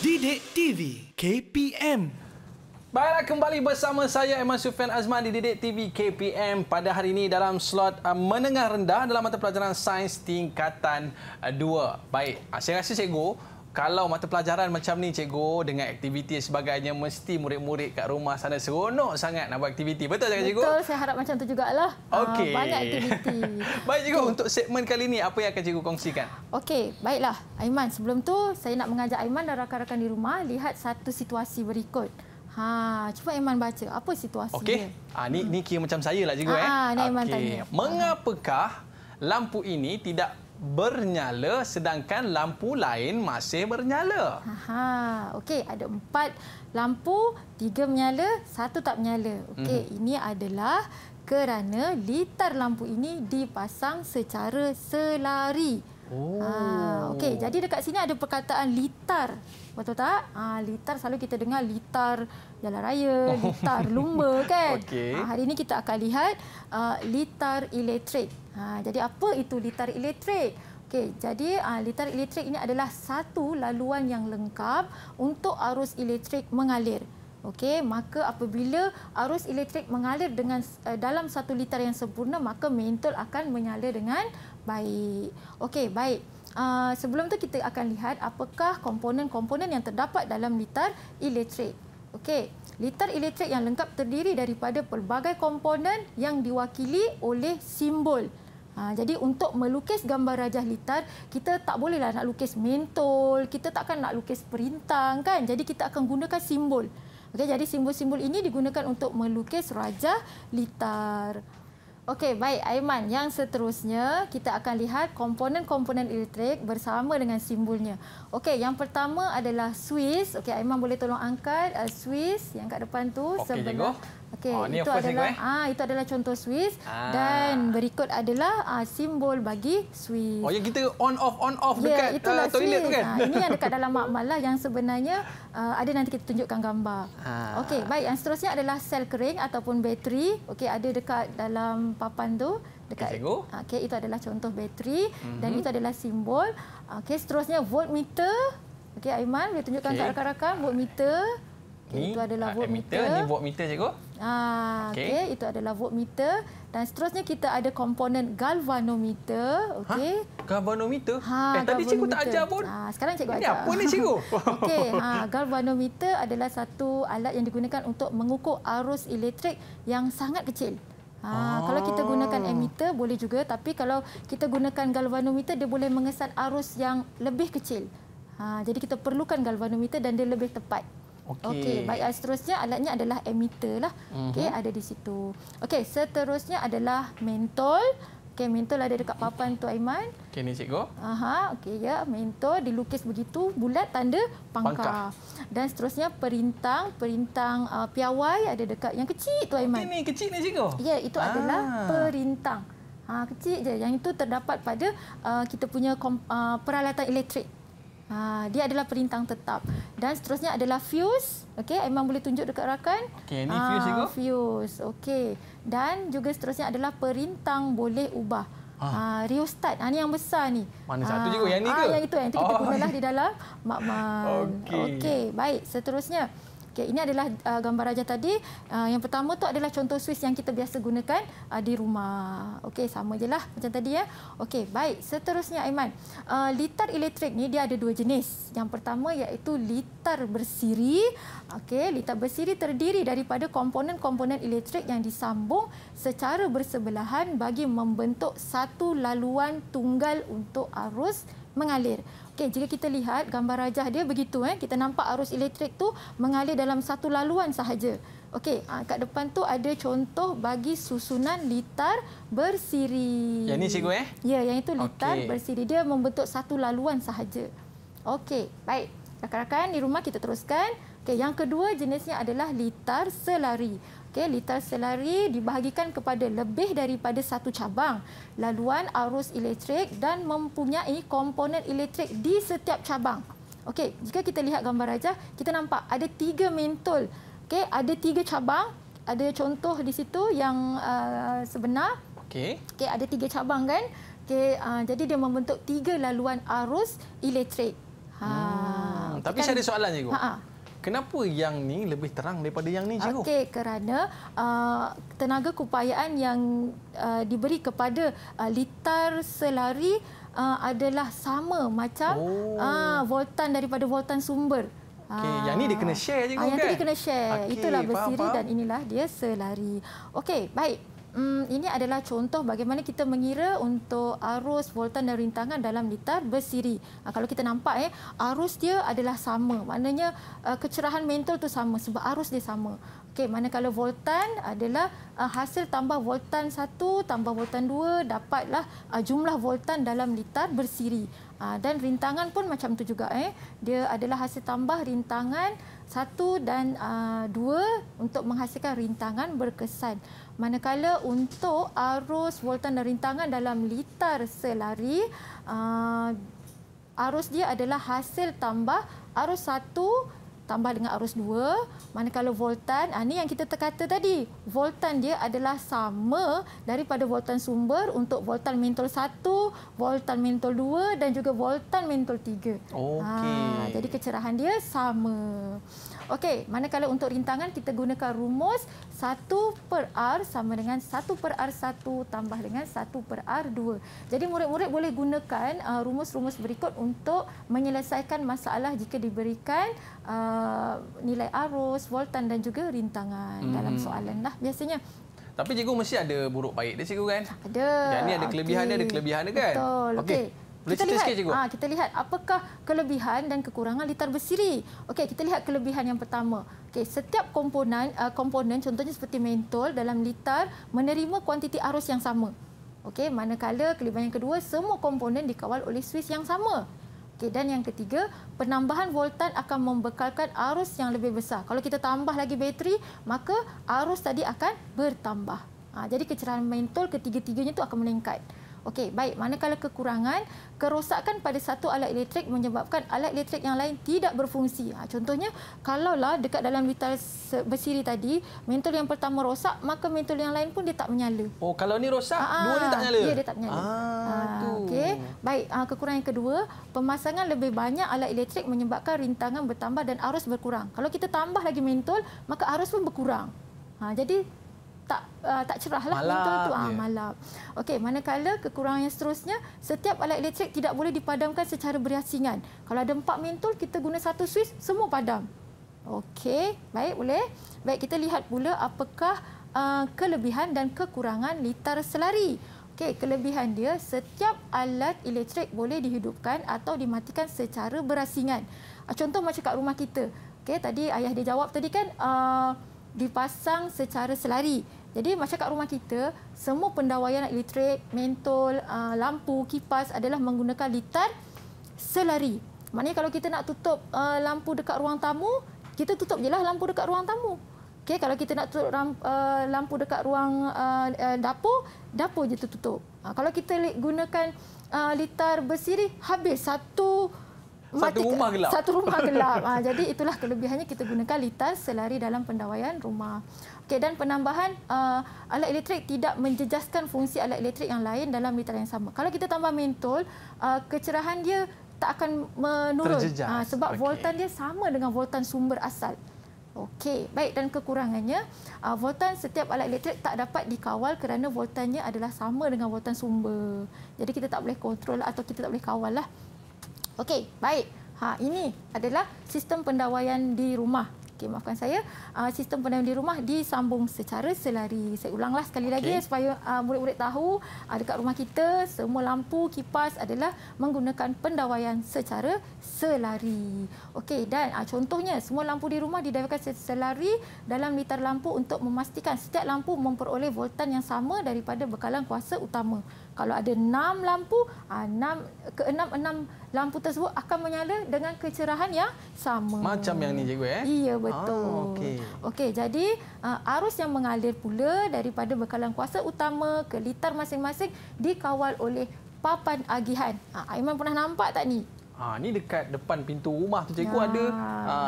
S1: Didik TV KPM.
S2: Baiklah, kembali bersama saya Aiman Sufian Azman di Didik TV KPM pada hari ini dalam slot menengah rendah dalam mata pelajaran sains tingkatan 2. Baik, saya rasa cikgu, kalau mata pelajaran macam ni cikgu dengan aktiviti sebagainya, mesti murid-murid kat rumah sana seronok sangat nak buat aktiviti. Betul tak cikgu?
S3: Betul, saya harap macam tu jugalah.
S2: Okey.
S3: Banyak aktiviti.
S2: Baik cikgu, untuk segmen kali ini apa yang akan cikgu kongsikan? Okey,
S3: baiklah Aiman. Sebelum tu saya nak mengajak Aiman dan rakan-rakan di rumah lihat satu situasi berikut. Cuba Aiman baca apa situasi dia.
S2: Okey. Ni kira macam saya lah cikgu
S3: Ni Aiman tanya.
S2: Mengapakah lampu ini tidak bernyala sedangkan lampu lain masih bernyala?
S3: Okey, ada 4 lampu, 3 menyala, 1 tak menyala. Okey, ini adalah kerana litar lampu ini dipasang secara selari. Okey, jadi dekat sini ada perkataan litar. Betul tak? Litar selalu kita dengar litar jalan raya, litar lumba kan?
S2: Okey.
S3: Hari ini kita akan lihat litar elektrik. Jadi apa itu litar elektrik? Okey, jadi litar elektrik ini adalah satu laluan yang lengkap untuk arus elektrik mengalir. Okey, maka apabila arus elektrik mengalir dengan dalam satu litar yang sempurna, maka mentol akan mengalir dengan baik. Okey, baik. Sebelum tu kita akan lihat apakah komponen-komponen yang terdapat dalam litar elektrik. Okey, litar elektrik yang lengkap terdiri daripada pelbagai komponen yang diwakili oleh simbol. Jadi untuk melukis gambar rajah litar, kita tak bolehlah nak lukis mentol, kita takkan nak lukis perintang kan. Jadi kita akan gunakan simbol. Okey, jadi simbol-simbol ini digunakan untuk melukis rajah litar. Okey, baik Aiman. Yang seterusnya kita akan lihat komponen-komponen elektrik bersama dengan simbolnya. Okey, yang pertama adalah Swiss. Okey, Aiman boleh tolong angkat Swiss yang kat depan tu.
S2: Okey, cikgu.
S3: Okey, itu adalah contoh Swiss dan berikut adalah simbol bagi Swiss.
S2: Yang kita on off dekat toilet tu kan.
S3: Ini yang dekat dalam makmal lah, yang sebenarnya ada nanti kita tunjukkan gambar. Okey, baik, yang seterusnya adalah sel kering ataupun bateri. Okey, ada dekat dalam papan tu dekat. Okey, itu adalah contoh bateri dan itu adalah simbol. Okey, seterusnya voltmeter. Okey, Aiman boleh tunjukkan kat rakan-rakan voltmeter.
S2: Itu adalah voltmeter. Ini voltmeter, cikgu.
S3: Okey, itu adalah voltmeter. Dan seterusnya kita ada komponen galvanometer. Okey.
S2: Galvanometer? Tadi cikgu tak ajar pun.
S3: Sekarang cikgu ajar.
S2: Ini apa ni, cikgu?
S3: Okey, galvanometer adalah satu alat yang digunakan untuk mengukur arus elektrik yang sangat kecil. Kalau kita gunakan ammeter boleh juga, tapi kalau kita gunakan galvanometer dia boleh mengesan arus yang lebih kecil. Jadi kita perlukan galvanometer dan dia lebih tepat. Okey, baik, seterusnya alatnya adalah ammeter lah. Okey, ada di situ. Okey, seterusnya adalah mentol. Okey, mentol ada dekat papan tu Aiman.
S2: Okey, ni cikgu.
S3: Okey ya, mentol dilukis begitu bulat tanda pangkah. Dan seterusnya perintang piawai ada dekat yang kecil tu Aiman.
S2: Okey, ni kecil ni cikgu.
S3: Ya, itu adalah perintang. Kecil je. Yang itu terdapat pada kita punya peralatan elektrik. Dia adalah perintang tetap. Dan seterusnya adalah fuse. Okey, Aiman boleh tunjuk dekat rakan.
S2: Okey, ini fuse cikgu.
S3: Fuse. Okey. Dan juga seterusnya adalah perintang boleh ubah. Rheostat. Ini yang besar ni.
S2: Mana satu cikgu? Yang ni ke?
S3: Yang itu kita gunalah di dalam makmal. Okey, baik. Seterusnya. Okey, ini adalah gambar rajah tadi. Yang pertama tu adalah contoh Swiss yang kita biasa gunakan di rumah. Okey, sama je lah macam tadi ya. Okey, baik. Seterusnya Aiman. Litar elektrik ni dia ada dua jenis. Yang pertama iaitu litar bersiri. Okey, litar bersiri terdiri daripada komponen-komponen elektrik yang disambung secara bersebelahan bagi membentuk satu laluan tunggal untuk arus mengalir. Okey, jika kita lihat gambar rajah dia begitu, kita nampak arus elektrik tu mengalir dalam satu laluan sahaja. Okey, kat depan tu ada contoh bagi susunan litar bersiri.
S2: Yang ni cikgu
S3: Ya, yang itu litar bersiri. Dia membentuk satu laluan sahaja. Okey, baik. Rakan-rakan di rumah kita teruskan. Okey, yang kedua jenisnya adalah litar selari. Okey, litar selari dibahagikan kepada lebih daripada satu cabang laluan arus elektrik dan mempunyai komponen elektrik di setiap cabang. Okey, jika kita lihat gambar rajah, kita nampak ada 3 mentol. Okey, ada 3 cabang. Ada contoh di situ yang sebenar. Okey, ada 3 cabang kan? Okey, jadi dia membentuk 3 laluan arus elektrik.
S2: Tapi saya ada soalan cikgu. Kenapa yang ni lebih terang daripada yang ni, cikgu?
S3: Okey, kerana tenaga keupayaan yang diberi kepada litar selari adalah sama macam voltan daripada voltan sumber.
S2: Okey, yang ni dia kena share, cikgu,
S3: yang
S2: kan?
S3: ni dia kena share. Itulah bersiri
S2: faham.
S3: dan inilah dia selari. Okey, baik. Ini adalah contoh bagaimana kita mengira untuk arus, voltan dan rintangan dalam litar bersiri. Kalau kita nampak arus dia adalah sama. Maknanya kecerahan mentol tu sama sebab arus dia sama. Okey, manakala voltan adalah hasil tambah voltan 1 tambah voltan 2 dapatlah jumlah voltan dalam liter bersiri. Dan rintangan pun macam tu juga. Dia adalah hasil tambah rintangan 1 dan 2 untuk menghasilkan rintangan berkesan. Manakala untuk arus voltan dan rintangan dalam liter selari, arus dia adalah hasil tambah arus 1 tambah dengan arus 2. Manakala voltan, ini yang kita kata tadi, voltan dia adalah sama daripada voltan sumber untuk voltan mentol 1, voltan mentol 2 dan juga voltan mentol 3. Jadi kecerahan dia sama. Okey, manakala untuk rintangan kita gunakan rumus 1/R sama dengan 1/R1 tambah dengan 1/R2. Jadi murid-murid boleh gunakan rumus-rumus berikut untuk menyelesaikan masalah jika diberikan nilai arus, voltan dan juga rintangan dalam soalan lah biasanya.
S2: Tapi cikgu mesti ada buruk baik dia cikgu kan?
S3: Ada.
S2: Yang ni ada kelebihan dia, ada kelebihan dia kan?
S3: Betul. Okey.
S2: Boleh cerita sikit cikgu?
S3: Kita lihat apakah kelebihan dan kekurangan liter bersiri. Okey, kita lihat kelebihan yang pertama. Okey, setiap komponen contohnya seperti mentol dalam liter menerima kuantiti arus yang sama. Okey, manakala kelebihan yang kedua, semua komponen dikawal oleh suis yang sama. Okey, dan yang ketiga, penambahan voltan akan membekalkan arus yang lebih besar. Kalau kita tambah lagi bateri, maka arus tadi akan bertambah. Jadi kecerahan mentol ketiga-tiganya itu akan meningkat. Okey, baik. Manakala kekurangan, kerosakan pada satu alat elektrik menyebabkan alat elektrik yang lain tidak berfungsi. Contohnya, kalaulah dekat dalam liter bersiri tadi, mentol yang pertama rosak, maka mentol yang lain pun dia tak menyala.
S2: Oh, kalau ni rosak, dua dia tak menyala?
S3: Ya, dia tak menyala. Okey, baik. Kekurangan yang kedua, pemasangan lebih banyak alat elektrik menyebabkan rintangan bertambah dan arus berkurang. Kalau kita tambah lagi mentol, maka arus pun berkurang. Jadi tak cerahlah mentol tu, malap. Okey, manakala kekurangan yang seterusnya, setiap alat elektrik tidak boleh dipadamkan secara berasingan. Kalau ada 4 mentol, kita guna satu suis, semua padam. Okey, baik, boleh. Baik, kita lihat pula apakah kelebihan dan kekurangan liter selari. Okey, kelebihan dia, setiap alat elektrik boleh dihidupkan atau dimatikan secara berasingan. Contoh macam kat rumah kita. Okey, tadi ayah dia jawab tadi kan, dipasang secara selari. Jadi macam kat rumah kita, semua pendawaian elektrik, mentol, lampu, kipas adalah menggunakan liter selari. Maknanya kalau kita nak tutup lampu dekat ruang tamu, kita tutup je lah lampu dekat ruang tamu. Okay, kalau kita nak tutup lampu dekat ruang dapur je tutup. Kalau kita gunakan liter bersiri, habis satu
S2: rumah gelap.
S3: Satu rumah gelap. Jadi itulah kelebihannya kita gunakan liter selari dalam pendawaian rumah. Okey, dan penambahan alat elektrik tidak menjejaskan fungsi alat elektrik yang lain dalam liter yang sama. Kalau kita tambah mentol, kecerahan dia tak akan menurun. Sebab voltan dia sama dengan voltan sumber asal. Okey, baik. Dan kekurangannya, voltan setiap alat elektrik tak dapat dikawal kerana voltannya adalah sama dengan voltan sumber. Jadi kita tak boleh kontrol atau kita tak boleh kawal lah. Okey, baik. Ini adalah sistem pendawaian di rumah. Okey, maafkan saya. Sistem pendawaian di rumah disambung secara selari. Saya ulanglah sekali lagi supaya murid-murid tahu dekat rumah kita semua lampu, kipas adalah menggunakan pendawaian secara selari. Okey, dan contohnya semua lampu di rumah didawaikan selari dalam liter lampu untuk memastikan setiap lampu memperoleh voltan yang sama daripada bekalan kuasa utama. Kalau ada 6 lampu, 6 lampu tersebut akan menyala dengan kecerahan yang sama.
S2: Macam yang ni cikgu
S3: Iya, betul. Okey, jadi arus yang mengalir pula daripada bekalan kuasa utama ke liter masing-masing dikawal oleh papan agihan. Aiman pernah nampak tak ni?
S2: Ni dekat depan pintu rumah tu cikgu ada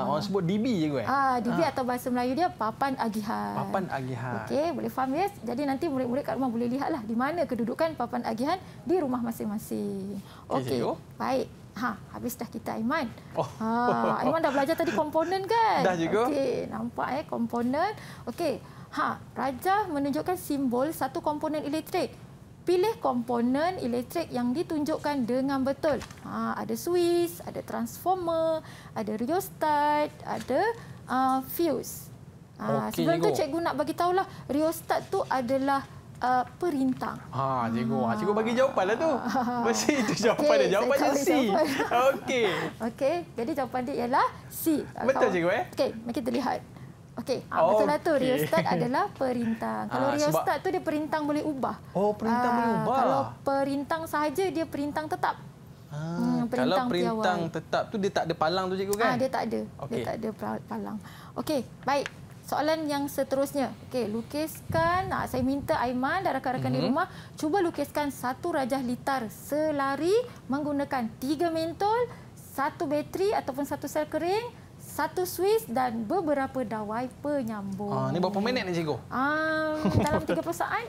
S2: orang sebut DB cikgu
S3: DB atau bahasa Melayu dia papan agihan.
S2: Papan agihan.
S3: Okey, boleh faham ya? Jadi nanti murid-murid kat rumah boleh lihatlah di mana kedudukan papan agihan di rumah masing-masing. Okey. Baik. Habis dah kita Aiman. Aiman dah belajar tadi komponen kan?
S2: Dah cikgu.
S3: Okey, nampak komponen. Okey. Rajah menunjukkan simbol satu komponen elektrik. Pilih komponen elektrik yang ditunjukkan dengan betul. Ada suis, ada transformer, ada rheostat, ada fuse. Sebelum tu cikgu nak bagi tahulah rheostat tu adalah perintang.
S2: Cikgu bagi jawapan lah tu. Mesti itu jawapan dia. Jawapannya C. Okey.
S3: Okey, jadi jawapan dia ialah C.
S2: Betul cikgu
S3: Okey, mari kita lihat. Okey, betul lah tu. Rheostat adalah perintang. Kalau rheostat tu dia perintang boleh ubah.
S2: Oh, perintang boleh ubah.
S3: Kalau perintang sahaja dia perintang tetap.
S2: Kalau perintang tetap tu dia tak ada palang tu cikgu kan?
S3: Dia tak ada. Dia tak ada palang. Okey, baik. Soalan yang seterusnya. Okey, lukiskan. Saya minta Aiman dan rakan-rakan di rumah cuba lukiskan satu rajah litar selari menggunakan 3 mentol, 1 bateri ataupun 1 sel kering, 1 Swiss dan beberapa dawai penyambung.
S2: Ni berapa minit ni cikgu?
S3: Dalam 30 saat.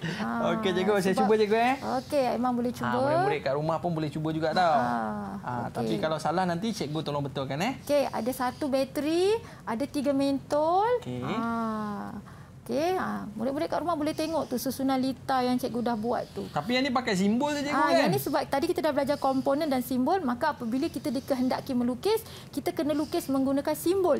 S2: Okey cikgu, saya cuba cikgu
S3: Okey, Aiman boleh cuba.
S2: Murid-murid kat rumah pun boleh cuba juga tau.
S3: Okay.
S2: Tapi kalau salah nanti cikgu tolong betulkan
S3: Okey, ada 1 bateri, ada 3 mentol.
S2: Okey.
S3: Okey, murid-murid kat rumah boleh tengok tu susunan litar yang cikgu dah buat tu.
S2: Tapi yang ni pakai simbol je cikgu kan?
S3: Yang ni sebab tadi kita dah belajar komponen dan simbol, maka apabila kita dikehendaki melukis, kita kena lukis menggunakan simbol.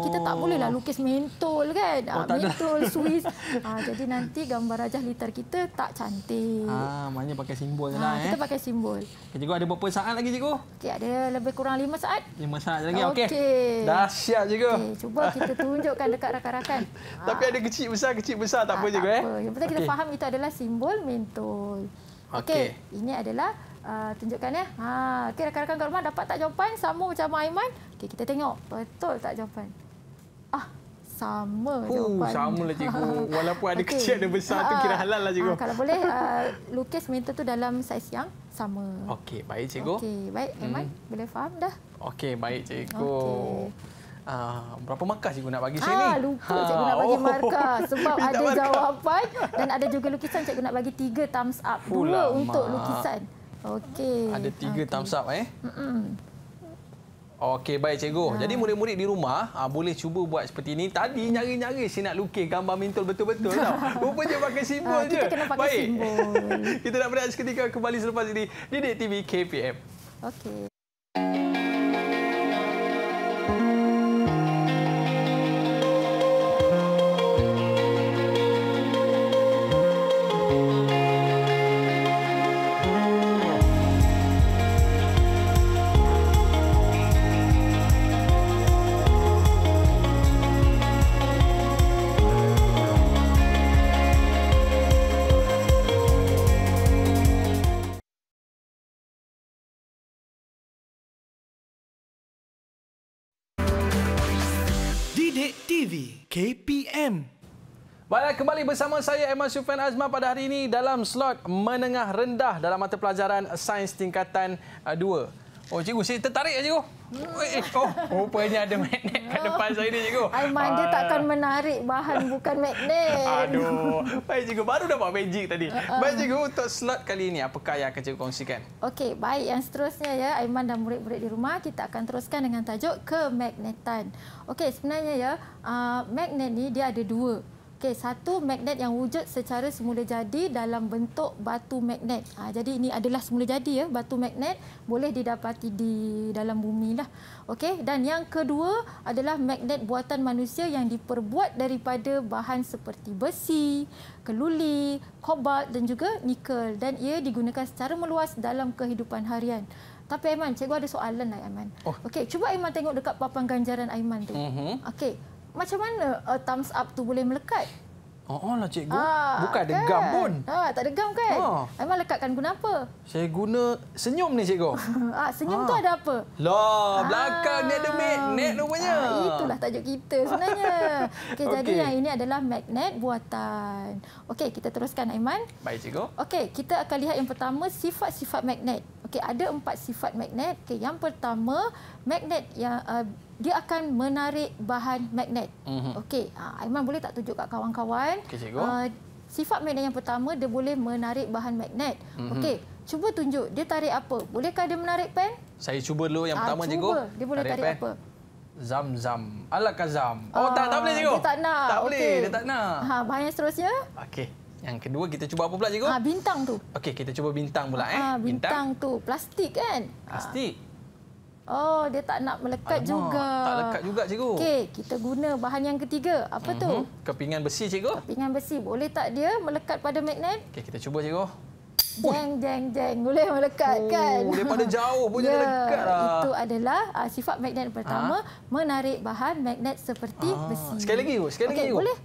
S3: Kita tak bolehlah lukis mentol kan? Mentol, Swiss. Jadi nanti gambar rajah litar kita tak cantik.
S2: Maknanya pakai simbol je lah.
S3: Kita pakai simbol.
S2: Cikgu ada berapa saat lagi cikgu?
S3: Okey, ada lebih kurang 5 saat.
S2: 5 saat lagi. Okey.
S3: Dahsyat
S2: cikgu.
S3: Okey, cuba kita tunjukkan dekat rakan-rakan.
S2: Tapi ada kecil besar tak apa cikgu
S3: Yang penting kita faham itu adalah simbol mentol. Okey, ini adalah tunjukkan Okey, rakan-rakan kat rumah dapat tak jawapan sama macam Aiman? Okey, kita tengok betul tak jawapan. Sama jawapan.
S2: Samalah cikgu. Walaupun ada kecil ada besar tu kira halal lah cikgu.
S3: Kalau boleh lukis mentol tu dalam saiz yang sama.
S2: Okey, baik cikgu.
S3: Okey, baik Aiman, boleh faham dah?
S2: Okey, baik cikgu. Berapa markah cikgu nak bagi saya ni?
S3: Lupa cikgu nak bagi markah sebab ada jawapan dan ada juga lukisan cikgu nak bagi 3 thumbs up. 2 untuk lukisan. Okey.
S2: Ada 3 thumbs up Okey, baik cikgu. Jadi murid-murid di rumah boleh cuba buat seperti ini. Tadi nyari-nyari saya nak lukis gambar mentol betul-betul tau. Rupanya pakai simbol je.
S3: Kita kena pakai simbol.
S2: Kita nak berehat seketika, kembali selepas ini Didik TV KPM.
S3: Okey.
S1: Didik TV KPM.
S2: Baiklah, kembali bersama saya Aiman Sufian Azman pada hari ini dalam slot menengah rendah dalam mata pelajaran Sains tingkatan 2. Oh cikgu, saya tertarik cikgu. Rupanya ada magnet kat depan saya ni cikgu.
S3: Aiman dia takkan menarik bahan bukan magnet.
S2: Aduh. Baik cikgu, baru dapat magic tadi. Baik cikgu, untuk slot kali ini apakah yang akan cikgu kongsikan? Okey,
S3: baik, yang seterusnya Aiman dan murid-murid di rumah kita akan teruskan dengan tajuk kemagnetan. Okey, sebenarnya magnet ni dia ada 2. Okey, satu magnet yang wujud secara semula jadi dalam bentuk batu magnet. Jadi ini adalah semula jadi batu magnet boleh didapati di dalam bumi lah. Okey, dan yang kedua adalah magnet buatan manusia yang diperbuat daripada bahan seperti besi, keluli, kobalt dan juga nikel, dan ia digunakan secara meluas dalam kehidupan harian. Tapi Aiman, cikgu ada soalan lah Aiman. Okey, cuba Aiman tengok dekat papan ganjaran Aiman tu. Okey. Macam mana thumbs up tu boleh melekat?
S2: Lah cikgu. Bukan ada gam pun.
S3: Tak ada gam kan? Aiman lekatkan guna apa?
S2: Saya guna senyum ni cikgu.
S3: Senyum tu ada apa?
S2: Belakang ni ada magnet rupanya.
S3: Itulah tajuk kita sebenarnya. Okey, jadi yang ini adalah magnet buatan. Okey, kita teruskan Aiman.
S2: Baik cikgu.
S3: Okey, kita akan lihat yang pertama sifat-sifat magnet. Okey, ada 4 sifat magnet. Okey, yang pertama magnet yang dia akan menarik bahan magnet. Okey, Aiman boleh tak tunjuk kat kawan-kawan?
S2: Okey, cikgu.
S3: Sifat magnet yang pertama dia boleh menarik bahan magnet. Okey, cuba tunjuk dia tarik apa? Bolehkah dia menarik pen?
S2: Saya cuba dulu yang pertama cikgu.
S3: Dia boleh tarik apa?
S2: Zam-zam. Alakazam. Tak boleh cikgu.
S3: Dia tak nak.
S2: Tak boleh, dia tak nak.
S3: Bahan yang seterusnya?
S2: Okey. Yang kedua kita cuba apa pula cikgu?
S3: Bintang tu.
S2: Okey, kita cuba bintang pula
S3: bintang tu plastik kan?
S2: Plastik.
S3: Dia tak nak melekat juga.
S2: Tak lekat juga cikgu.
S3: Okey, kita guna bahan yang ketiga. Apa tu?
S2: Kepingan besi cikgu.
S3: Kepingan besi. Boleh tak dia melekat pada magnet?
S2: Okey, kita cuba cikgu.
S3: Jeng. Boleh melekat kan?
S2: Daripada jauh pun jadi dekat lah.
S3: Itu adalah sifat magnet pertama, menarik bahan magnet seperti besi.
S2: Sekali lagi.
S3: Boleh?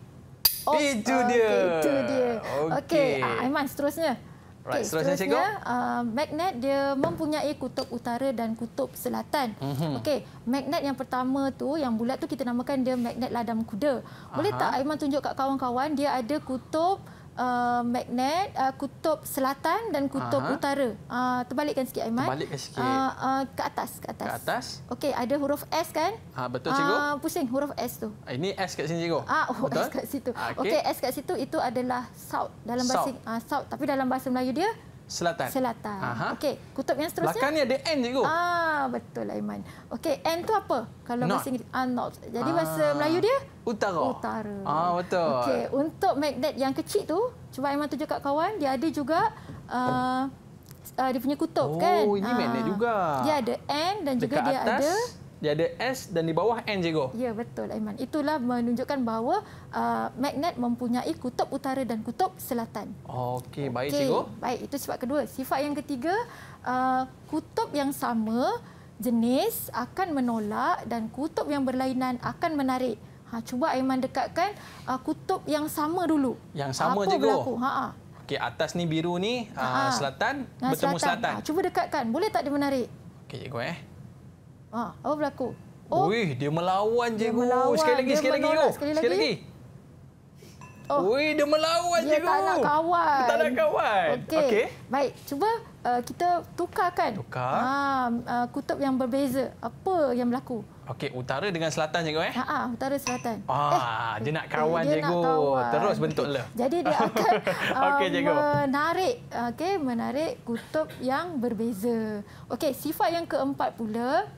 S2: Itu dia.
S3: Okey, Aiman seterusnya.
S2: Right, seterusnya
S3: magnet dia mempunyai kutub utara dan kutub selatan. Okey, magnet yang pertama tu yang bulat tu kita namakan dia magnet ladam kuda. Boleh tak Aiman tunjuk kat kawan-kawan dia ada kutub magnet kutub selatan dan kutub utara. Terbalikkan sikit Aiman.
S2: Terbalikkan sikit.
S3: Ke atas.
S2: Ke atas.
S3: Okey, ada huruf S kan?
S2: Betul cikgu.
S3: Pusing huruf S tu.
S2: Ini S kat sini cikgu.
S3: Betul? S kat situ. Okey, S kat situ itu adalah south dalam bahasa south, tapi dalam bahasa Melayu dia selatan. Okey, kutub yang seterusnya.
S2: Belakang ni ada N cikgu.
S3: Betul Aiman. Okey, N tu apa? Kalau bahasa Inggeris north. Jadi bahasa Melayu dia
S2: utara. Betul.
S3: Okey, untuk magnet yang kecil tu, cuba Aiman tunjuk kat kawan, dia ada juga dia punya kutub kan.
S2: Ini magnet juga.
S3: Dia ada N dan juga
S2: dekat
S3: dia
S2: atas,
S3: ada
S2: dia ada S dan di bawah N cikgu.
S3: Ya, betul Aiman. Itulah menunjukkan bahawa magnet mempunyai kutub utara dan kutub selatan.
S2: Okey, baik cikgu.
S3: Baik, itu sifat kedua. Sifat yang ketiga, kutub yang sama jenis akan menolak dan kutub yang berlainan akan menarik. Cuba Aiman dekatkan kutub yang sama dulu.
S2: Yang sama
S3: apa
S2: cikgu.
S3: Berlaku?
S2: Okey, atas ni biru ni selatan bertemu selatan.
S3: Cuba dekatkan. Boleh tak dia menarik?
S2: Okey cikgu
S3: apa berlaku?
S2: Wih, dia melawan cikgu. Sekali lagi cikgu. Wih, dia melawan cikgu.
S3: Dia tak nak kawan. Okey. Baik, cuba kita tukarkan. Kutub yang berbeza. Apa yang berlaku?
S2: Okey, utara dengan selatan cikgu
S3: utara selatan.
S2: Dia nak kawan cikgu. Terus bentuk le.
S3: Jadi dia akan menarik kutub yang berbeza. Okey, sifat yang keempat pula,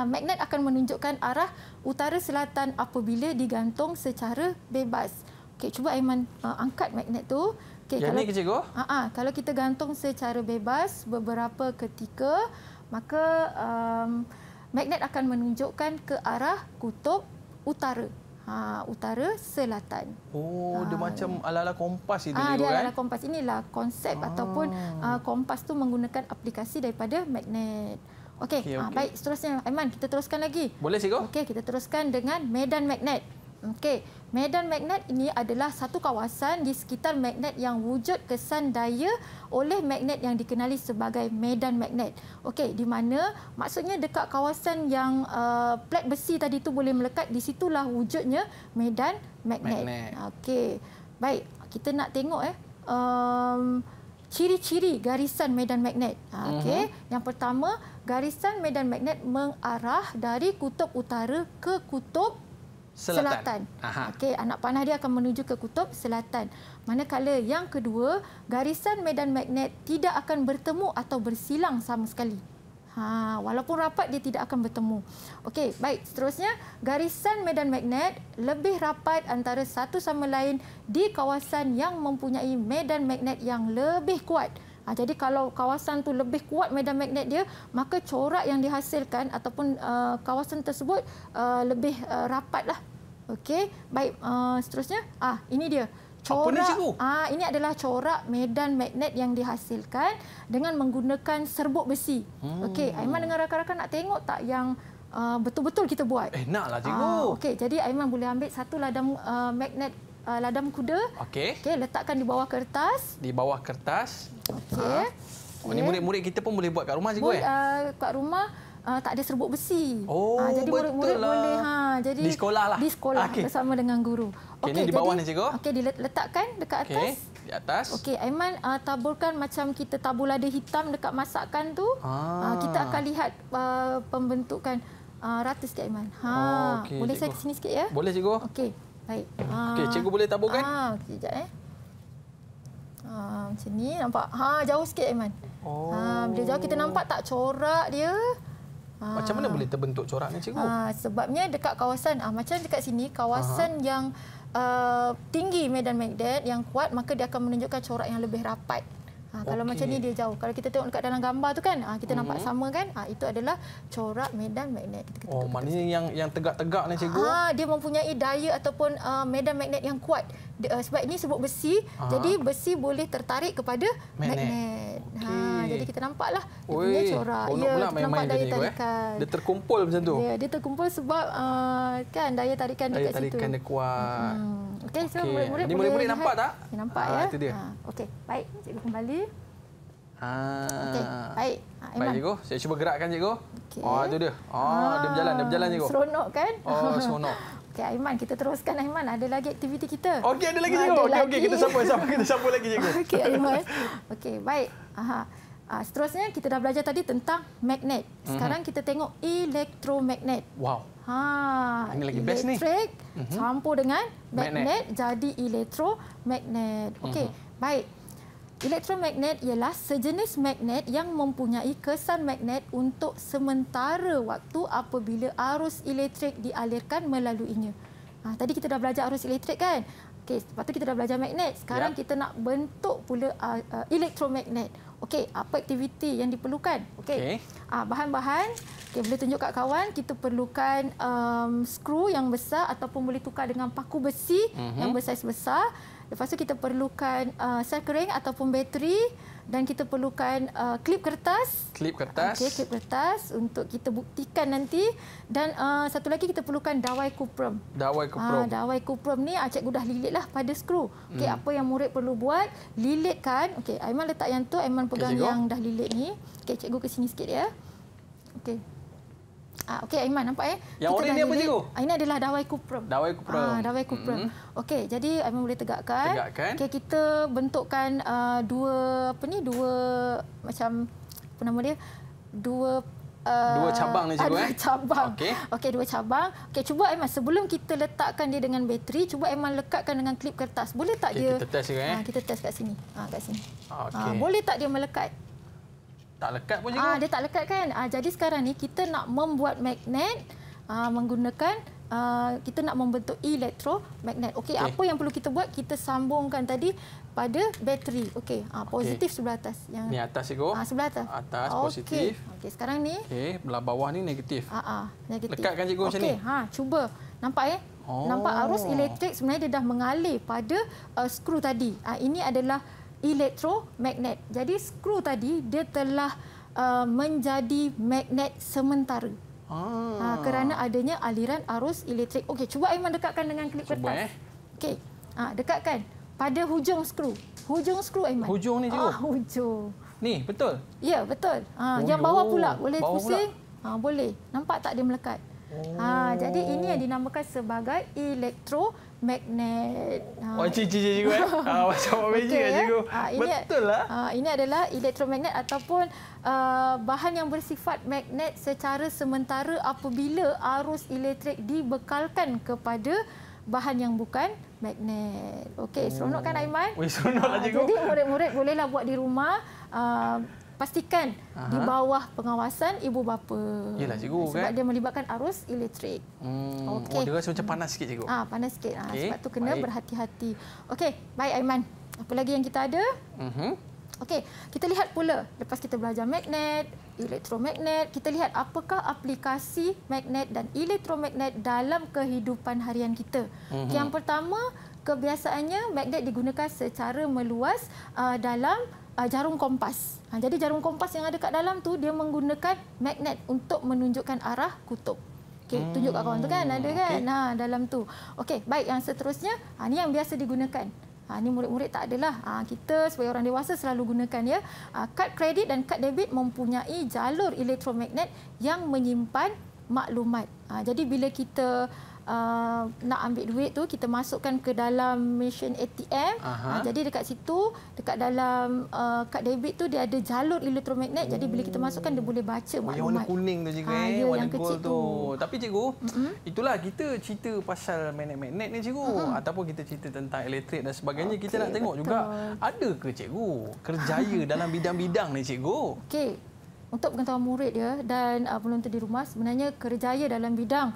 S3: magnet akan menunjukkan arah utara selatan apabila digantung secara bebas. Okey, cuba Aiman angkat magnet tu.
S2: Yang ni ke cikgu?
S3: Kalau kita gantung secara bebas beberapa ketika, maka magnet akan menunjukkan ke arah kutub utara. Utara selatan.
S2: Dia macam ala-ala kompas itu
S3: dia ala-ala kompas. Inilah konsep ataupun kompas tu menggunakan aplikasi daripada magnet. Okey, baik, seterusnya Aiman kita teruskan lagi.
S2: Boleh cikgu?
S3: Okey, kita teruskan dengan medan magnet. Okey, medan magnet ini adalah satu kawasan di sekitar magnet yang wujud kesan daya oleh magnet yang dikenali sebagai medan magnet. Okey, di mana maksudnya dekat kawasan yang plat besi tadi tu boleh melekat, di situlah wujudnya medan magnet. Okey. Baik, kita nak tengok ciri-ciri garisan medan magnet. Okey, yang pertama, garisan medan magnet mengarah dari kutub utara ke kutub selatan. Okey, anak panah dia akan menuju ke kutub selatan. Manakala yang kedua, garisan medan magnet tidak akan bertemu atau bersilang sama sekali. Walaupun rapat dia tidak akan bertemu. Okey, baik, seterusnya garisan medan magnet lebih rapat antara satu sama lain di kawasan yang mempunyai medan magnet yang lebih kuat. Jadi kalau kawasan tu lebih kuat medan magnet dia, maka corak yang dihasilkan ataupun kawasan tersebut lebih rapatlah. Okey, baik, seterusnya ini dia. Corak, ini adalah corak medan magnet yang dihasilkan dengan menggunakan serbuk besi. Okey, Aiman dengan rakan-rakan nak tengok tak yang betul-betul kita buat?
S2: Naklah cikgu.
S3: Okey, jadi Aiman boleh ambil satu ladam magnet ladam kuda.
S2: Okey.
S3: Letakkan di bawah kertas.
S2: Di bawah kertas.
S3: Okey.
S2: Ini murid-murid kita pun boleh buat kat rumah cikgu
S3: kat rumah tak ada serbuk besi.
S2: Jadi
S3: murid-murid boleh jadi
S2: di sekolah lah.
S3: Di sekolah bersama dengan guru.
S2: Okey, di bawah ni cikgu.
S3: Okey, diletakkan dekat atas.
S2: Di atas.
S3: Okey, Aiman taburkan macam kita tabur lada hitam dekat masakan tu. Kita akan lihat pembentukan rata sikit Aiman. Boleh cikgu. Saya ke sini sikit ya?
S2: Boleh cikgu.
S3: Okey. Baik.
S2: Okey, cikgu boleh taburkan?
S3: Sekejap macam ni nampak. Jauh sikit Aiman. Bila jauh kita nampak tak corak dia.
S2: Macam mana boleh terbentuk corak ni cikgu?
S3: Sebabnya dekat kawasan macam dekat sini kawasan yang tinggi medan magnet yang kuat, maka dia akan menunjukkan corak yang lebih rapat. Kalau macam ni dia jauh. Kalau kita tengok dekat dalam gambar tu kan, kita nampak sama kan? Itu adalah corak medan magnet.
S2: Maknanya yang tegak-tegak ni cikgu?
S3: Dia mempunyai daya ataupun medan magnet yang kuat sebab ini sebut besi, jadi besi boleh tertarik kepada magnet. Jadi kita nampaklah dia punya corak.
S2: Pula
S3: kita nampak daya tarikan.
S2: Dia terkumpul macam tu.
S3: Dia terkumpul sebab kan daya tarikan dekat situ.
S2: Daya tarikan dia kuat.
S3: Okey, so murid-murid
S2: boleh murid nampak tak?
S3: Nampak ya.
S2: Itu dia.
S3: Okey, baik. Cikgu kembali. Okey, baik.
S2: Baik cikgu, saya cuba gerakkan cikgu.
S3: Okay.
S2: Itu dia. Dia berjalan cikgu.
S3: Seronok kan?
S2: Seronok.
S3: Okey, Aiman, kita teruskan Aiman. Ada lagi aktiviti kita.
S2: Okey, ada lagi cikgu. Okey, kita sambung lagi cikgu.
S3: Okey, Aiman. Okey, baik. Seterusnya kita dah belajar tadi tentang magnet. Sekarang kita tengok elektromagnet.
S2: Wow. Ini lagi best ni.
S3: Elektrik campur dengan magnet jadi elektromagnet. Okey, baik. Elektromagnet ialah sejenis magnet yang mempunyai kesan magnet untuk sementara waktu apabila arus elektrik dialirkan melaluinya. Tadi kita dah belajar arus elektrik kan? Okey, lepas tu kita dah belajar magnet. Sekarang kita nak bentuk pula elektromagnet. Okey, apa aktiviti yang diperlukan? Okey. Bahan-bahan, boleh tunjuk kat kawan, kita perlukan skru yang besar ataupun boleh tukar dengan paku besi yang bersaiz besar. Lepas tu kita perlukan sel kering ataupun bateri dan kita perlukan klip kertas.
S2: Klip kertas.
S3: Okey, klip kertas untuk kita buktikan nanti. Dan satu lagi kita perlukan dawai kuprum.
S2: Dawai kuprum.
S3: Dawai kuprum ni cikgu dah lilitlah pada skru. Okey, apa yang murid perlu buat, lilitkan. Okey, Aiman letak yang tu, Aiman pegang yang dah lilit ni. Okey, cikgu ke sini sikit ya. Okey. Okey, Aiman nampak
S2: Yang oranye ni apa cikgu?
S3: Ini adalah dawai kuprum.
S2: Dawai kuprum.
S3: Dawai kuprum. Okey, jadi Aiman boleh tegakkan. Okey, kita bentukkan dua macam apa nama dia? Dua
S2: cabang ni cikgu.
S3: Dua cabang.
S2: Okey,
S3: dua cabang. Okey, cuba Aiman sebelum kita letakkan dia dengan bateri, cuba Aiman lekatkan dengan klip kertas. Boleh tak dia?
S2: Kita test juga
S3: Kita test kat sini. Kat sini.
S2: Okey.
S3: Boleh tak dia melekat?
S2: Tak lekat pun cikgu.
S3: Dia tak lekat kan? Jadi sekarang ni kita nak membuat magnet menggunakan kita nak membentuk elektromagnet. Okey, apa yang perlu kita buat? Kita sambungkan tadi pada bateri. Okey, positif sebelah atas. Yang
S2: ni atas cikgu.
S3: Sebelah atas.
S2: Atas positif.
S3: Okey, sekarang ni.
S2: Okey, belah bawah ni negatif.
S3: Negatif.
S2: Lekatkan cikgu macam ni.
S3: Okey, cuba. Nampak Nampak arus elektrik sebenarnya dia dah mengalir pada skru tadi. Ini adalah elektromagnet. Jadi skru tadi dia telah menjadi magnet sementara. Kerana adanya aliran arus elektrik. Okey, cuba Aiman dekatkan dengan klip kertas. Okey. Dekatkan pada hujung skru. Hujung skru Aiman.
S2: Hujung ni cikgu.
S3: Hujung.
S2: Ni betul.
S3: Ya, betul. Yang bawah pula boleh pusing. Boleh. Nampak tak dia melekat? Jadi ini yang dinamakan sebagai elektromagnet.
S2: Cici cikgu macam magic cikgu. Betul lah.
S3: Ini adalah elektromagnet ataupun bahan yang bersifat magnet secara sementara apabila arus elektrik dibekalkan kepada bahan yang bukan magnet. Okey, seronok kan Aiman?
S2: Seronoklah cikgu.
S3: Jadi murid-murid bolehlah buat di rumah. Pastikan di bawah pengawasan ibu bapa.
S2: Yalah cikgu
S3: sebab dia melibatkan arus elektrik.
S2: Okey. Dia rasa macam panas sikit cikgu.
S3: Panas sikit. Sebab tu kena berhati-hati. Okey, baik Aiman. Apa lagi yang kita ada? Okey, kita lihat pula lepas kita belajar magnet, elektromagnet, kita lihat apakah aplikasi magnet dan elektromagnet dalam kehidupan harian kita. Yang pertama, kebiasaannya magnet digunakan secara meluas dalam jarum kompas. Jadi jarum kompas yang ada kat dalam tu dia menggunakan magnet untuk menunjukkan arah kutub. Okey, tunjuk kat kawan tu kan ada kan? Dalam tu. Okey, baik yang seterusnya, ni yang biasa digunakan. Ni murid-murid tak adalah. Kita sebagai orang dewasa selalu gunakan ya. Kad kredit dan kad debit mempunyai jalur elektromagnet yang menyimpan maklumat. Jadi bila kita nak ambil duit tu, kita masukkan ke dalam mesin ATM. Jadi dekat situ, dekat dalam kad debit tu dia ada jalur elektromagnet. Jadi bila kita masukkan dia boleh baca maklumat.
S2: Yang warna kuning tu cikgu warna gold tu. Tapi cikgu, itulah kita cerita pasal magnet-magnet ni cikgu ataupun kita cerita tentang elektrik dan sebagainya. Kita nak tengok juga ada ke cikgu kerjaya dalam bidang-bidang ni cikgu?
S3: Okey. Untuk pengetahuan murid ya dan penonton di rumah, sebenarnya kerjaya dalam bidang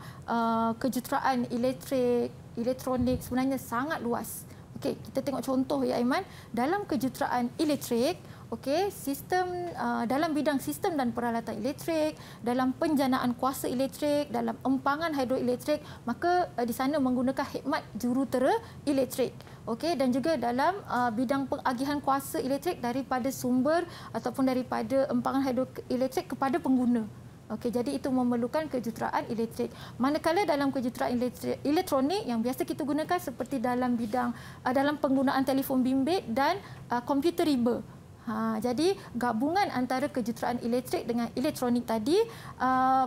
S3: kejuruteraan elektrik, elektronik sebenarnya sangat luas. Okey, kita tengok contoh ya Aiman. Dalam kejuruteraan elektrik, okey, sistem dalam bidang sistem dan peralatan elektrik, dalam penjanaan kuasa elektrik, dalam empangan hidroelektrik, maka di sana menggunakan khidmat jurutera elektrik. Okey, dan juga dalam bidang pengagihan kuasa elektrik daripada sumber ataupun daripada empangan hidroelektrik kepada pengguna. Okey, jadi itu memerlukan kejuruteraan elektrik. Manakala dalam kejuruteraan elektronik yang biasa kita gunakan seperti dalam bidang dalam penggunaan telefon bimbit dan komputer riba. Jadi gabungan antara kejuruteraan elektrik dengan elektronik tadi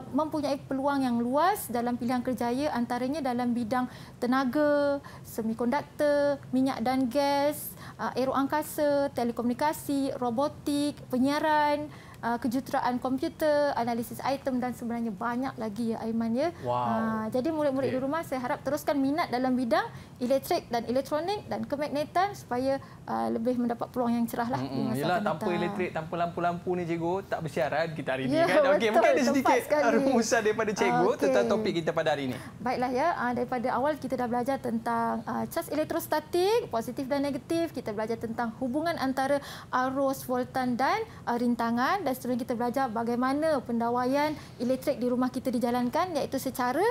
S3: mempunyai peluang yang luas dalam pilihan kerjaya, antaranya dalam bidang tenaga, semikonduktor, minyak dan gas, aeroangkasa, telekomunikasi, robotik, penyiaran, kejuruteraan komputer, analisis item dan sebenarnya banyak lagi ya Aiman ya.
S2: Wow.
S3: Jadi murid-murid di rumah saya harap teruskan minat dalam bidang elektrik dan elektronik dan kemagnetan supaya lebih mendapat peluang yang cerah lah.
S2: Yalah, tanpa elektrik, tanpa lampu-lampu ni cikgu tak bersiaran kita hari ini
S3: ya,
S2: kan. Okey, mungkin ada sedikit rumusan daripada cikgu tentang topik kita pada hari ini.
S3: Baiklah ya, daripada awal kita dah belajar tentang cas elektrostatik, positif dan negatif, kita belajar tentang hubungan antara arus, voltan dan rintangan, dan seterusnya kita belajar bagaimana pendawaian elektrik di rumah kita dijalankan, iaitu secara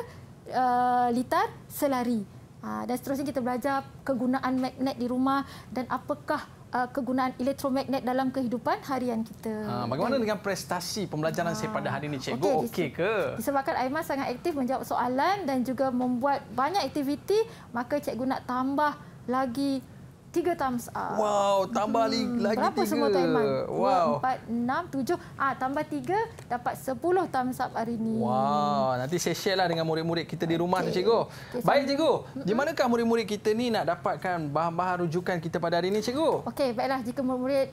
S3: litar selari. Dan seterusnya kita belajar kegunaan magnet di rumah dan apakah kegunaan elektromagnet dalam kehidupan harian kita.
S2: Bagaimana dengan prestasi pembelajaran saya pada hari ini, cikgu? Okey ke?
S3: Disebabkan Aiman sangat aktif menjawab soalan dan juga membuat banyak aktiviti, maka cikgu nak tambah lagi 3 thumbs up.
S2: Wow, tambah lagi 3.
S3: Berapa semua tu Aiman?
S2: Wow.
S3: 2, 4, 6, 7. Tambah 3 dapat 10 thumbs up hari ini.
S2: Wow, nanti saya share lah dengan murid-murid kita di rumah tu, cikgu. Baik, cikgu. Di manakah murid-murid kita ni nak dapatkan bahan-bahan rujukan kita pada hari ini, cikgu?
S3: Okey, baiklah. Jika murid-murid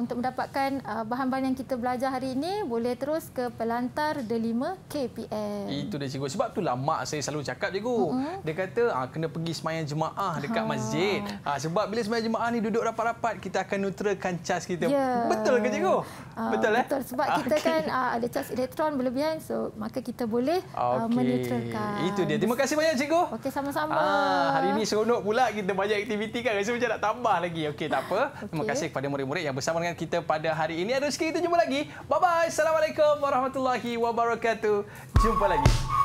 S3: untuk mendapatkan bahan-bahan yang kita belajar hari ini, boleh terus ke Pelantar Delima KPM.
S2: Itu dia, cikgu. Sebab itulah mak saya selalu cakap, cikgu. Dia kata kena pergi sembahyang jemaah dekat masjid. Sebab bila sembahyang jemaah ni duduk rapat-rapat, kita akan neutralkan cas kita.
S3: Ya.
S2: Betul ke, cikgu? Betul
S3: Betul. Sebab kita kan ada cas elektron berlebihan, so maka kita boleh meneutralkan.
S2: Itu dia. Terima kasih banyak, cikgu.
S3: Okey, sama-sama.
S2: Hari ini seronok pula kita banyak aktiviti kan. Rasa macam nak tambah lagi. Okey, tak apa. Terima kasih kepada murid-murid yang bersama dengan kita pada hari ini. Ada rezeki kita jumpa lagi. Bye-bye. Assalamualaikum warahmatullahi wabarakatuh. Jumpa lagi.